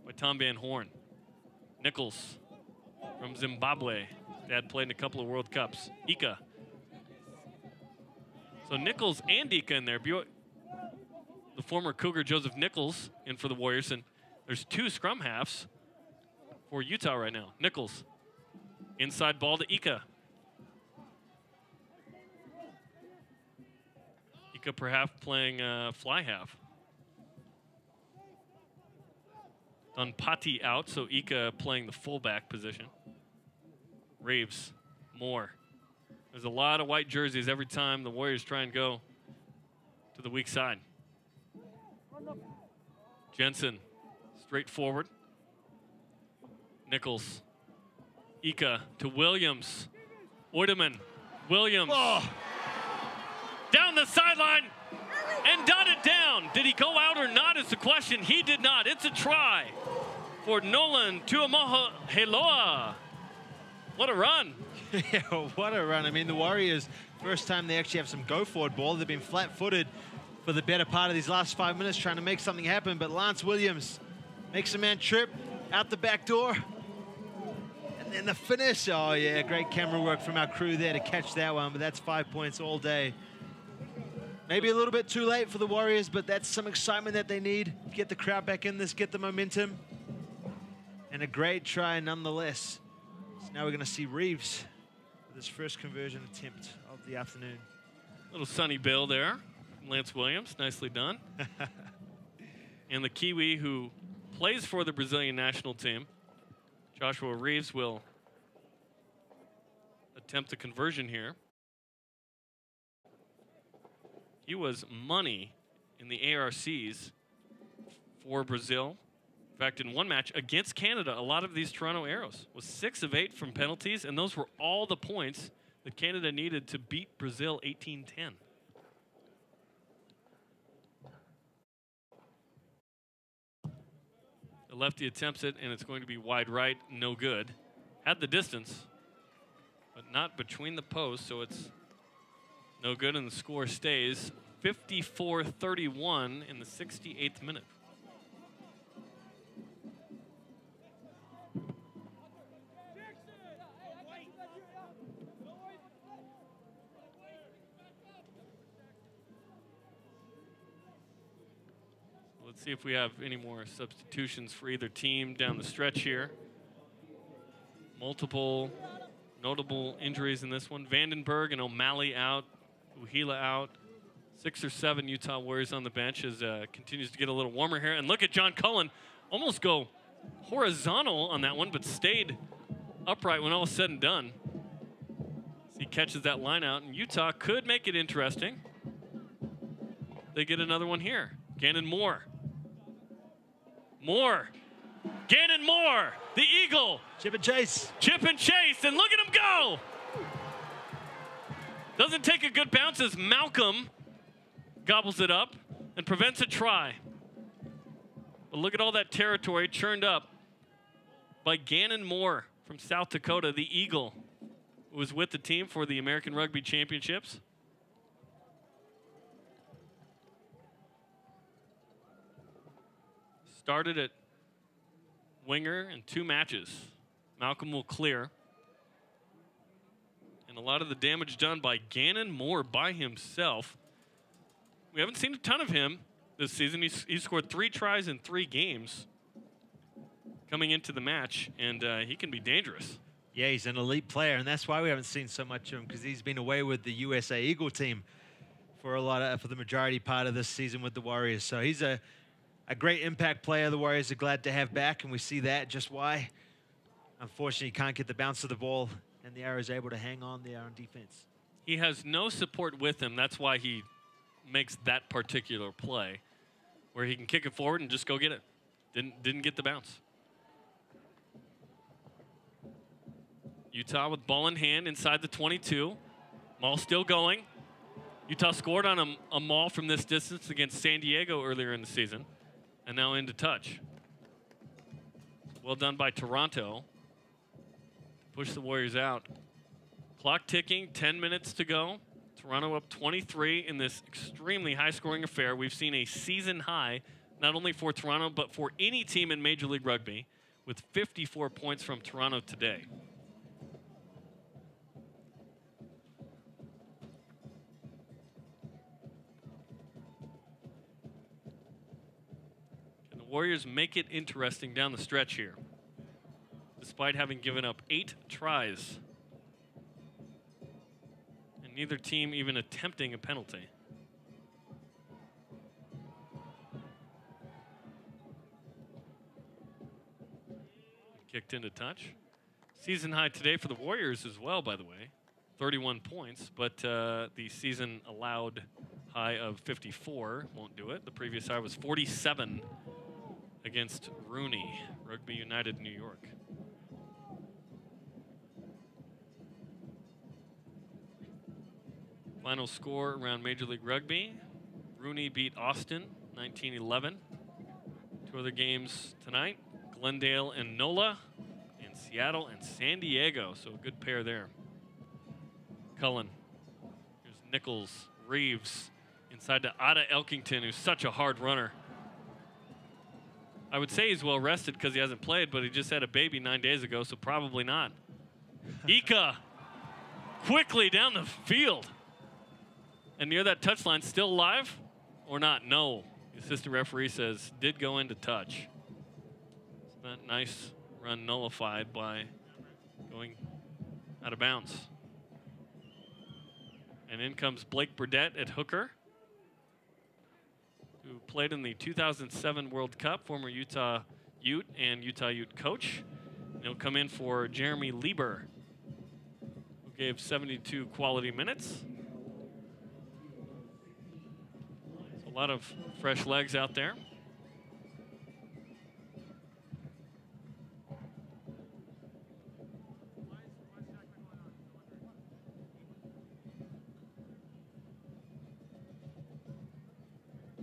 A: by Tom Van Horn. Nichols from Zimbabwe. Dad played in a couple of World Cups. Ika. So Nichols and Ika in there. The former Cougar Joseph Nichols in for the Warriors. And there's 2 scrum halves for Utah right now. Nichols. Inside ball to Ika. Ika perhaps playing fly half. Dunpati out, so Ika playing the fullback position. Reeves, Moore. There's a lot of white jerseys every time the Warriors try and go to the weak side. Jensen, straight forward. Nichols. Ika to Williams. Oideman. Williams. Oh. Down the sideline and dotted down. Did he go out or not is the question. He did not. It's a try for Nolan Tuamoha Heloa. What a run.
B: Yeah, what a run. I mean, the Warriors, first time they actually have some go-forward ball. They've been flat-footed for the better part of these last 5 minutes trying to make something happen, but Lance Williams makes a man trip out the back door. And then the finish. Oh, yeah, great camera work from our crew there to catch that one, but that's 5 points all day. Maybe a little bit too late for the Warriors, but that's some excitement that they need. Get the crowd back in this, get the momentum. And a great try nonetheless. So now we're going to see Reeves with his first conversion attempt of the afternoon.
A: Little Sonny Bill there. Lance Williams, nicely done. And the Kiwi who plays for the Brazilian national team, Joshua Reeves, will attempt the conversion here. He was money in the ARCs for Brazil. In fact, in one match against Canada, a lot of these Toronto Arrows was 6 of 8 from penalties, and those were all the points that Canada needed to beat Brazil 18-10. The lefty attempts it, and it's going to be wide right, no good. Had the distance, but not between the posts, so it's no good, and the score stays 54-31 in the 68th minute. Let's see if we have any more substitutions for either team down the stretch here. Multiple notable injuries in this one. Vandenberg and O'Malley out. Uhila out. 6 or 7 Utah Warriors on the bench as continues to get a little warmer here. And look at John Cullen almost go horizontal on that one, but stayed upright when all is said and done. So he catches that line out, and Utah could make it interesting. They get another one here. Gannon Moore. Moore Gannon Moore, the Eagle.
B: Chip and chase.
A: Chip and chase, and look at him go. Doesn't take a good bounce as Malcolm gobbles it up and prevents a try. But look at all that territory churned up by Gannon Moore from South Dakota, the Eagle, who was with the team for the American Rugby Championships. Started at winger in 2 matches. Malcolm will clear. And a lot of the damage done by Gannon Moore by himself. We haven't seen a ton of him this season. He's scored 3 tries in 3 games coming into the match, and he can be dangerous.
B: Yeah, he's an elite player, and that's why we haven't seen so much of him, because he's been away with the USA Eagle team for the majority part of this season with the Warriors. So he's a great impact player the Warriors are glad to have back, and we see that just why. Unfortunately, he can't get the bounce of the ball, and the Arrows able to hang on there on defense.
A: He has no support with him. That's why he makes that particular play, where he can kick it forward and just go get it. Didn't get the bounce. Utah with ball in hand inside the 22. Maul still going. Utah scored on a maul from this distance against San Diego earlier in the season, and now into touch. Well done by Toronto. Push the Warriors out. Clock ticking, 10 minutes to go. Toronto up 23 in this extremely high-scoring affair. We've seen a season high, not only for Toronto, but for any team in Major League Rugby, with 54 points from Toronto today. Can the Warriors make it interesting down the stretch here, despite having given up 8 tries? Neither team even attempting a penalty. Kicked into touch. Season high today for the Warriors as well, by the way. 31 points, but the season allowed high of 54 won't do it. The previous high was 47 against Rooney, Rugby United New York. Final score around Major League Rugby. Rooney beat Austin, 1911. 2 other games tonight, Glendale and NOLA, and Seattle and San Diego. So a good pair there. Cullen. Here's Nichols, Reeves, inside to Ada Elkington, who's such a hard runner. I would say he's well rested because he hasn't played, but he just had a baby 9 days ago, so probably not. Ika quickly down the field. And near that touchline, still alive or not? No. The assistant referee says did go into touch. So that nice run nullified by going out of bounds. And in comes Blake Burdett at hooker, who played in the 2007 World Cup, former Utah Ute and Utah Ute coach. And he'll come in for Jeremy Lieber, who gave 72 quality minutes. A lot of fresh legs out there.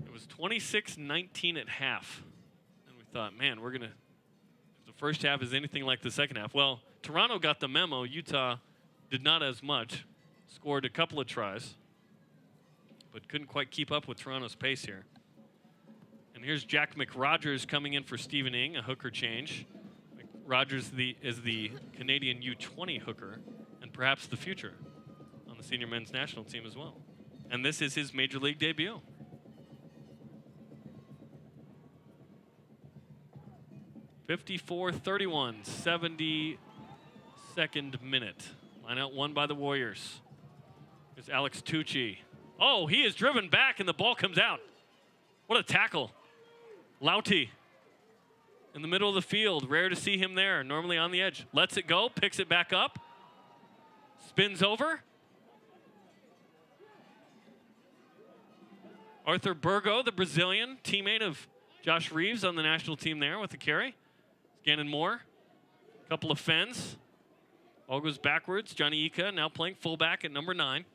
A: It was 26-19 at half. And we thought, man, we're going to, if the first half is anything like the second half. Well, Toronto got the memo. Utah did not as much. Scored a couple of tries, but couldn't quite keep up with Toronto's pace here. And here's Jack McRogers coming in for Stephen Ing, a hooker change. McRogers is the Canadian U20 hooker, and perhaps the future on the senior men's national team as well. And this is his Major League debut. (54-31), 72nd minute. Line out won by the Warriors. Here's Alex Tucci. Oh, he is driven back and the ball comes out. What a tackle. Lauti in the middle of the field. Rare to see him there. Normally on the edge. Lets it go, picks it back up. Spins over. Arthur Burgo, the Brazilian, teammate of Josh Reeves on the national team there with the carry. Gannon Moore, couple of fens. All goes backwards. Johnny Ika now playing fullback at number 9.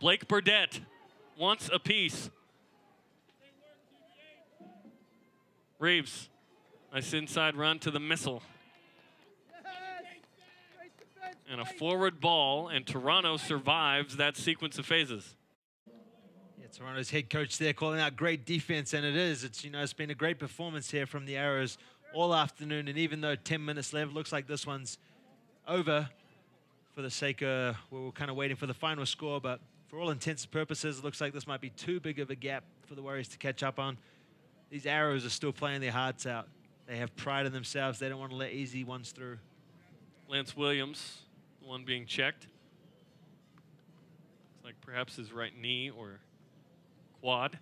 A: Blake Burdett wants a piece. Reeves, nice inside run to the missile. And a forward ball, and Toronto survives that sequence of phases.
B: Yeah, Toronto's head coach there calling out great defense, and it is. It's, you know, it's been a great performance here from the Arrows all afternoon, and even though 10 minutes left, looks like this one's over for the sake of, we're kind of waiting for the final score, but for all intents and purposes, it looks like this might be too big of a gap for the Warriors to catch up on. These Arrows are still playing their hearts out. They have pride in themselves. They don't want to let easy ones through.
A: Lance Williams, the one being checked. Looks like perhaps his right knee or quad.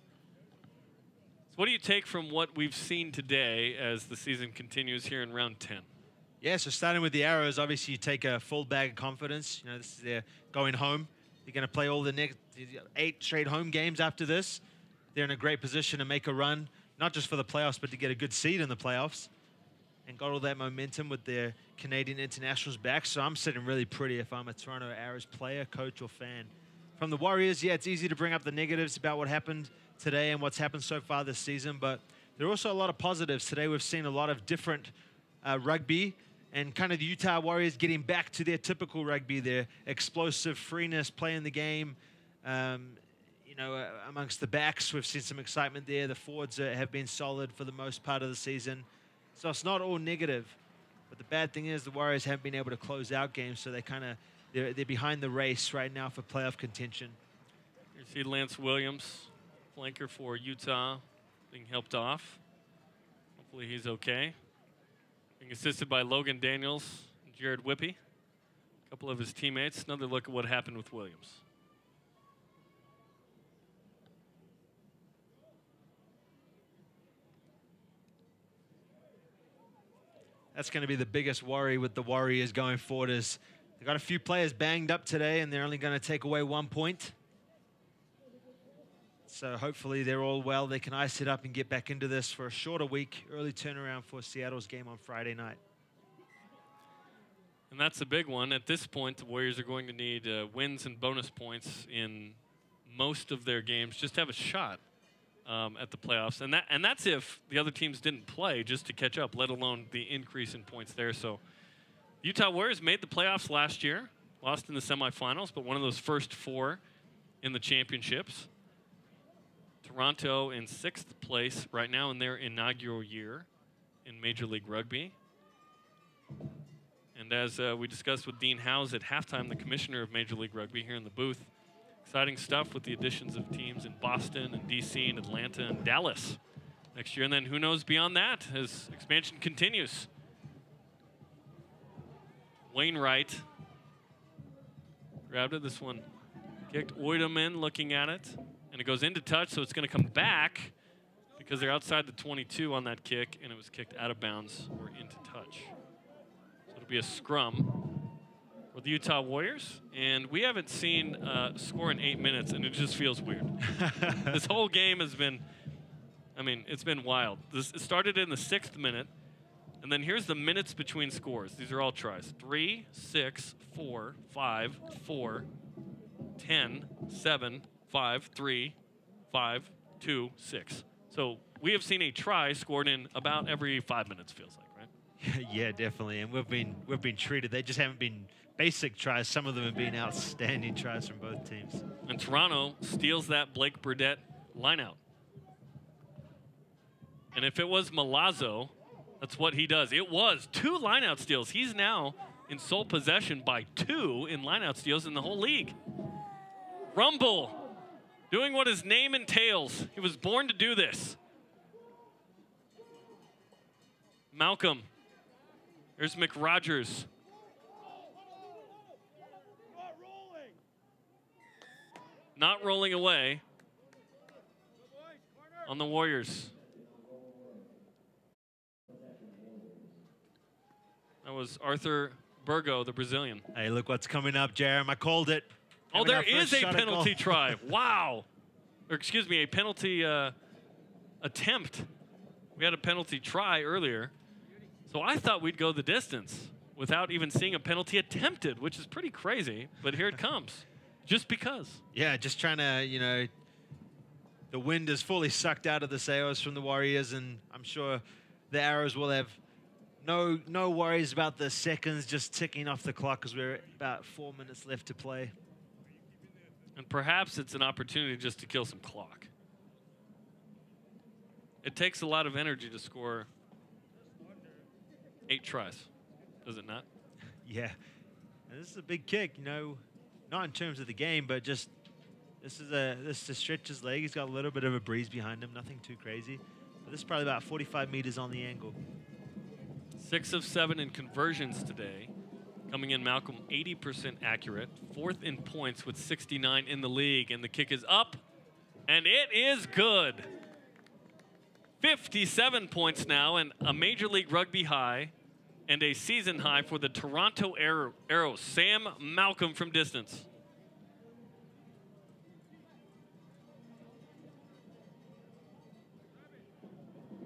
A: So what do you take from what we've seen today as the season continues here in round 10?
B: Yeah, so starting with the Arrows, obviously you take a full bag of confidence. You know, this is their going home. They're going to play all the next 8 straight home games after this. They're in a great position to make a run, not just for the playoffs, but to get a good seed in the playoffs. And got all that momentum with their Canadian internationals back. So I'm sitting really pretty if I'm a Toronto Arrows player, coach, or fan. From the Warriors, yeah, it's easy to bring up the negatives about what happened today and what's happened so far this season, but there are also a lot of positives. Today we've seen a lot of different rugby and kind of the Utah Warriors getting back to their typical rugby, their explosive freeness, playing the game. You know, amongst the backs, we've seen some excitement there. The forwards have been solid for the most part of the season. So it's not all negative. But the bad thing is the Warriors haven't been able to close out games, so they're behind the race right now for playoff contention.
A: You see Lance Williams, flanker for Utah, being helped off. Hopefully he's okay. Being assisted by Logan Daniels and Jared Whippy, a couple of his teammates. Another look at what happened with Williams.
B: That's going to be the biggest worry with the Warriors going forward is they've got a few players banged up today, and they're only going to take away 1 point. So hopefully they're all well. They can ice it up and get back into this for a shorter week, early turnaround for Seattle's game on Friday night.
A: And that's a big one. At this point, the Warriors are going to need wins and bonus points in most of their games just to have a shot at the playoffs. And that's if the other teams didn't play just to catch up, let alone the increase in points there. So the Utah Warriors made the playoffs last year, lost in the semifinals, but one of those first 4 in the championships. Toronto in 6th place right now in their inaugural year in Major League Rugby. And as we discussed with Dean Howes at halftime, the commissioner of Major League Rugby here in the booth, exciting stuff with the additions of teams in Boston and DC and Atlanta and Dallas next year. And then who knows beyond that as expansion continues. Wainwright grabbed it. This one kicked. Oideman looking at it. And it goes into touch, so it's going to come back because they're outside the 22 on that kick, and it was kicked out of bounds or into touch. So it'll be a scrum for the Utah Warriors. And we haven't seen a score in 8 minutes, and it just feels weird. This whole game has been, I mean, it's been wild. It started in the 6th minute, and then here's the minutes between scores. These are all tries. 3, 6, 4, 5, 4, 10, 7, 5, 3, 5, 2, 6. So we have seen a try scored in about every 5 minutes, feels like, right?
B: Yeah, definitely. And we've been treated. They just haven't been basic tries. Some of them have been outstanding tries from both teams.
A: And Toronto steals that Blake Burdett lineout. And if it was Milazzo, that's what he does. It was 2 lineout steals. He's now in sole possession by 2 in lineout steals in the whole league. Rumble. Doing what his name entails. He was born to do this. Malcolm. There's McRogers. Not rolling away on the Warriors. That was Arthur Burgo, the Brazilian.
B: Hey, look what's coming up, Jerem. I called it.
A: Oh, there is a penalty try. Wow. Or excuse me, a penalty attempt We had a penalty try earlier, so I thought we'd go the distance without even seeing a penalty attempted, which is pretty crazy, but here it comes, just because.
B: Yeah, just trying to, you know, the wind is fully sucked out of the sails from the Warriors, and I'm sure the Arrows will have no worries about the seconds just ticking off the clock because we're about 4 minutes left to play.
A: And perhaps it's an opportunity just to kill some clock. It takes a lot of energy to score 8 tries, does it not?
B: Yeah, and this is a big kick, you know, not in terms of the game, but just this is to stretch his leg. He's got a little bit of a breeze behind him, nothing too crazy. But this is probably about 45 meters on the angle.
A: 6 of 7 in conversions today. Coming in, Malcolm, 80% accurate. 4th in points with 69 in the league. And the kick is up, and it is good. 57 points now, and a Major League Rugby high and a season high for the Toronto Arrows. Sam Malcolm from distance.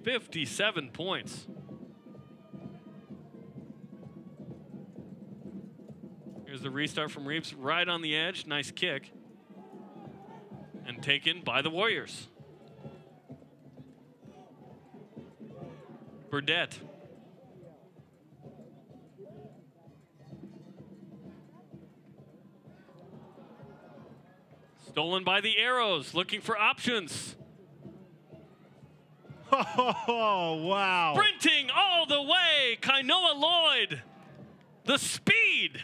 A: .57 points. Here's the restart from Reeves, right on the edge. Nice kick. And taken by the Warriors. Burdett. Stolen by the Arrows, looking for options.
B: Oh, wow.
A: Sprinting all the way, Kainoa Lloyd. The speed.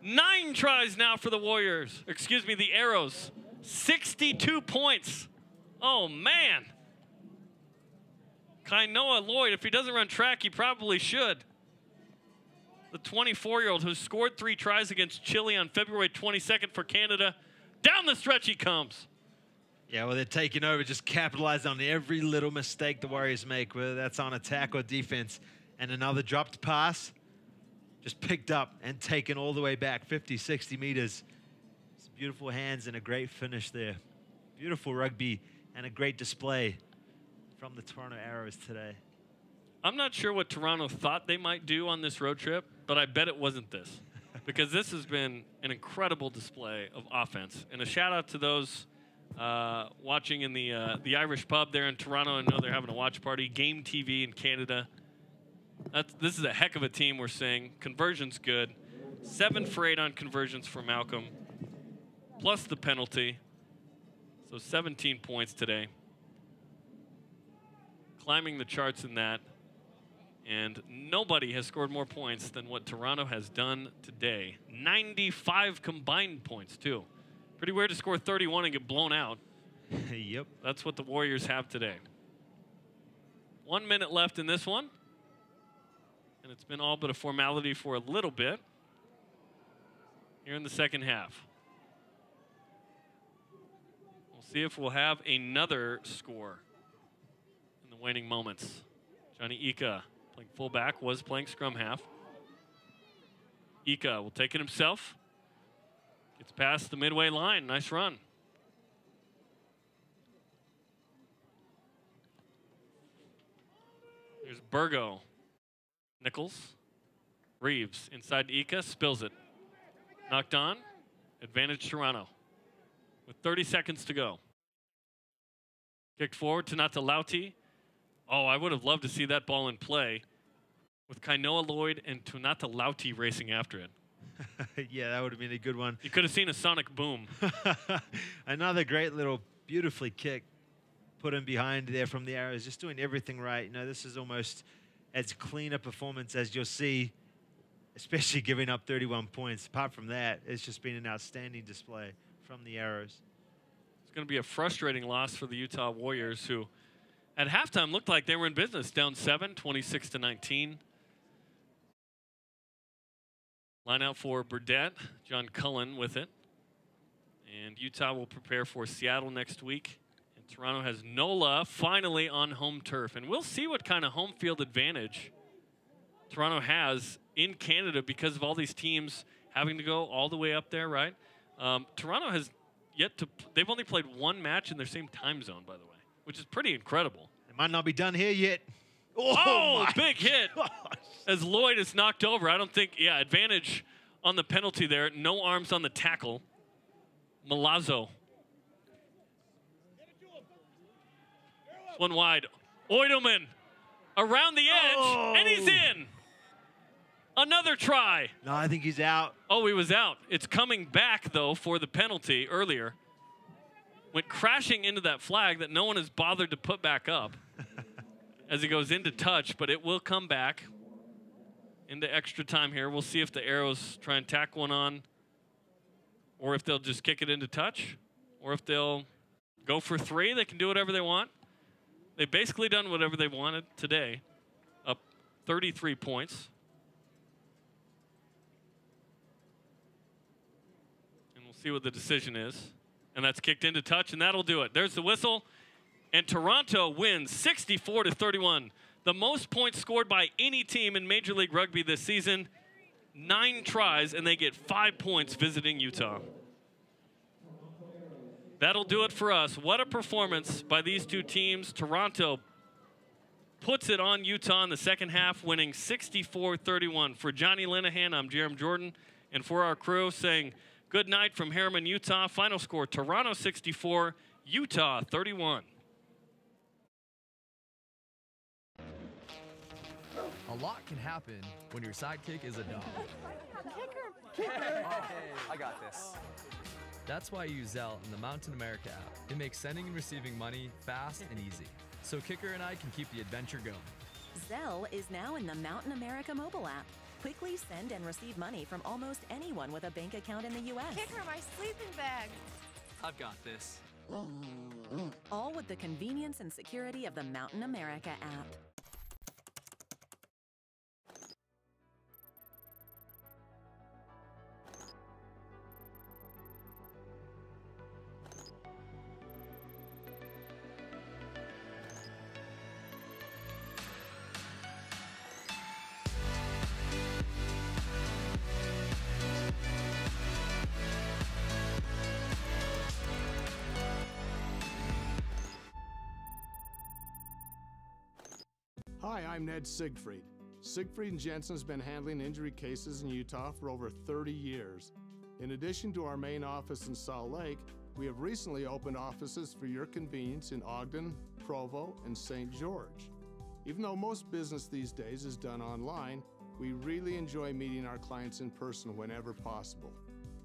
A: 9 tries now for the Warriors. Excuse me, the Arrows. 62 points. Oh, man. Kainoa Lloyd, if he doesn't run track, he probably should. The 24-year-old who scored 3 tries against Chile on February 22nd for Canada. Down the stretch he comes.
B: Yeah, well, they're taking over, just capitalize on every little mistake the Warriors make, whether that's on attack or defense. And another dropped pass, just picked up and taken all the way back, 50, 60 meters. Some beautiful hands and a great finish there. Beautiful rugby and a great display from the Toronto Arrows today.
A: I'm not sure what Toronto thought they might do on this road trip, but I bet it wasn't this. Because this has been an incredible display of offense. And a shout out to those watching in the Irish pub there in Toronto. I know they're having a watch party. Game TV in Canada. This is a heck of a team we're seeing. Conversion's good. 7 for 8 on conversions for Malcolm, plus the penalty. So 17 points today. Climbing the charts in that. And nobody has scored more points than what Toronto has done today. 95 combined points, too. Pretty weird to score 31 and get blown out.
B: Yep.
A: That's what the Warriors have today. 1 minute left in this one. And it's been all but a formality for a little bit here in the second half. We'll see if we'll have another score in the waning moments. Johnny Ika, playing fullback, was playing scrum half. Ika will take it himself. Gets past the midway line. Nice run. There's Burgo. Nichols. Reeves inside Ika, spills it. Knocked on. Advantage Toronto. With 30 seconds to go. Kicked forward to Natalauti. Oh, I would have loved to see that ball in play with Kainoa Lloyd and Tunata Lauti racing after it.
B: Yeah, that would have been a good one.
A: You could have seen a sonic boom.
B: Another great little, beautifully kick put in behind there from the Arrows, just doing everything right. You know, this is almost as clean a performance as you'll see, especially giving up 31 points. Apart from that, it's just been an outstanding display from the Arrows.
A: It's going to be a frustrating loss for the Utah Warriors, who at halftime looked like they were in business, down 7, 26-19. Line out for Burdett, John Cullen with it. And Utah will prepare for Seattle next week. And Toronto has NOLA finally on home turf. And we'll see what kind of home field advantage Toronto has in Canada because of all these teams having to go all the way up there, right? Toronto has yet to, they've only played 1 match in their same time zone, by the way, which is pretty incredible.
B: It might not be done here yet.
A: Oh,
B: my
A: big hit.
B: gosh.
A: As Lloyd is knocked over. I don't think, yeah, advantage on the penalty there. No arms on the tackle. Milazzo. One wide. Oidelman around the edge, and he's in. Another try.
B: No, I think he's out.
A: Oh, he was out. It's coming back, though, for the penalty earlier. Went crashing into that flag that no one has bothered to put back up as he goes into touch, but it will come back into extra time here. We'll see if the Arrows try and tack one on, or if they'll just kick it into touch, or if they'll go for three. They can do whatever they want. They've basically done whatever they wanted today, up 33 points. And we'll see what the decision is. And that's kicked into touch, and that'll do it. There's the whistle, and Toronto wins 64-31. The most points scored by any team in Major League Rugby this season. 9 tries, and they get 5 points visiting Utah. That'll do it for us. What a performance by these two teams. Toronto puts it on Utah in the second half, winning 64-31. For Johnny Linehan, I'm Jerem Jordan. And for our crew, saying good night from Harriman, Utah. Final score, Toronto 64, Utah 31.
G: A lot can happen when your sidekick is a dog.
H: Kicker. I got this.
G: That's why you use Zelle in the Mountain America app. It makes sending and receiving money fast and easy. So Kicker and I can keep the adventure going.
I: Zelle is now in the Mountain America mobile app. Quickly send and receive money from almost anyone with a bank account in the U.S.
J: Kicker, my sleeping bag.
H: I've got this.
I: All with the convenience and security of the Mountain America app.
D: Hi, I'm Ned Siegfried. Siegfried & Jensen's been handling injury cases in Utah for over 30 years. In addition to our main office in Salt Lake, we have recently opened offices for your convenience in Ogden, Provo, and St. George. Even though most business these days is done online, we really enjoy meeting our clients in person whenever possible.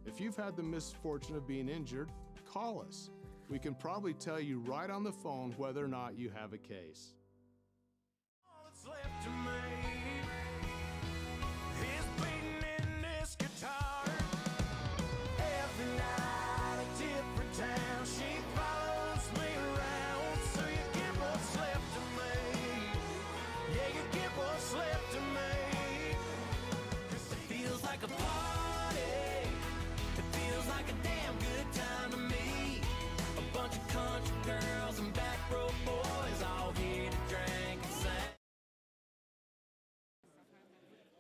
D: If you've had the misfortune of being injured, call us. We can probably tell you right on the phone whether or not you have a case.
K: Left to me is beating in this guitar. Every night a different town, she follows me around. So you get what's left to me. Yeah, you get what's left to me. 'Cause it feels like a party. It feels like a damn good time to me. A bunch of country girls and back row boys all here to drink and sing.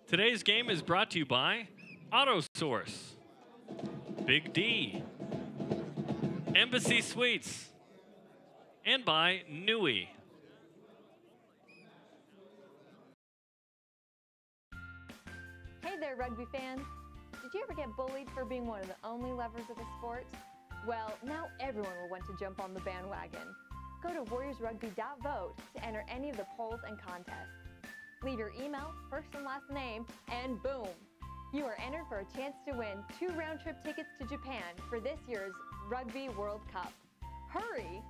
A: Today's game is brought to you by AutoSource, Big D, Embassy Suites, and by Nui.
C: Hey there, rugby fans. Did you ever get bullied for being one of the only lovers of the sport? Well, now everyone will want to jump on the bandwagon. Go to warriorsrugby.vote to enter any of the polls and contests. Leave your email, first and last name, and boom! You are entered for a chance to win 2 round-trip tickets to Japan for this year's Rugby World Cup. Hurry!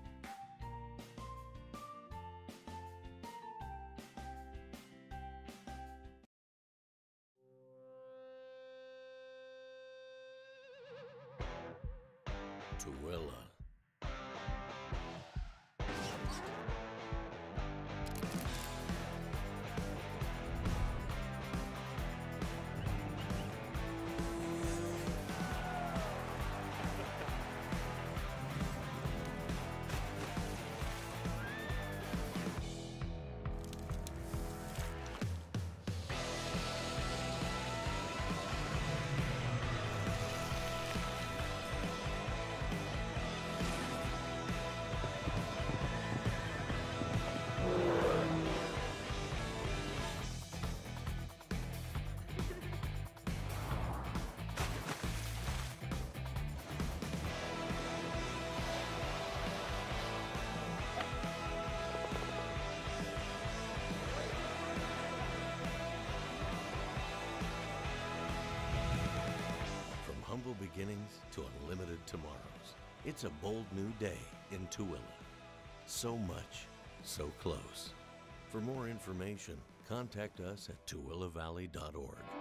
E: Tooele. humble beginnings to unlimited tomorrows. It's a bold new day in Tooele. So much, so close. For more information, contact us at tooelevalley.org.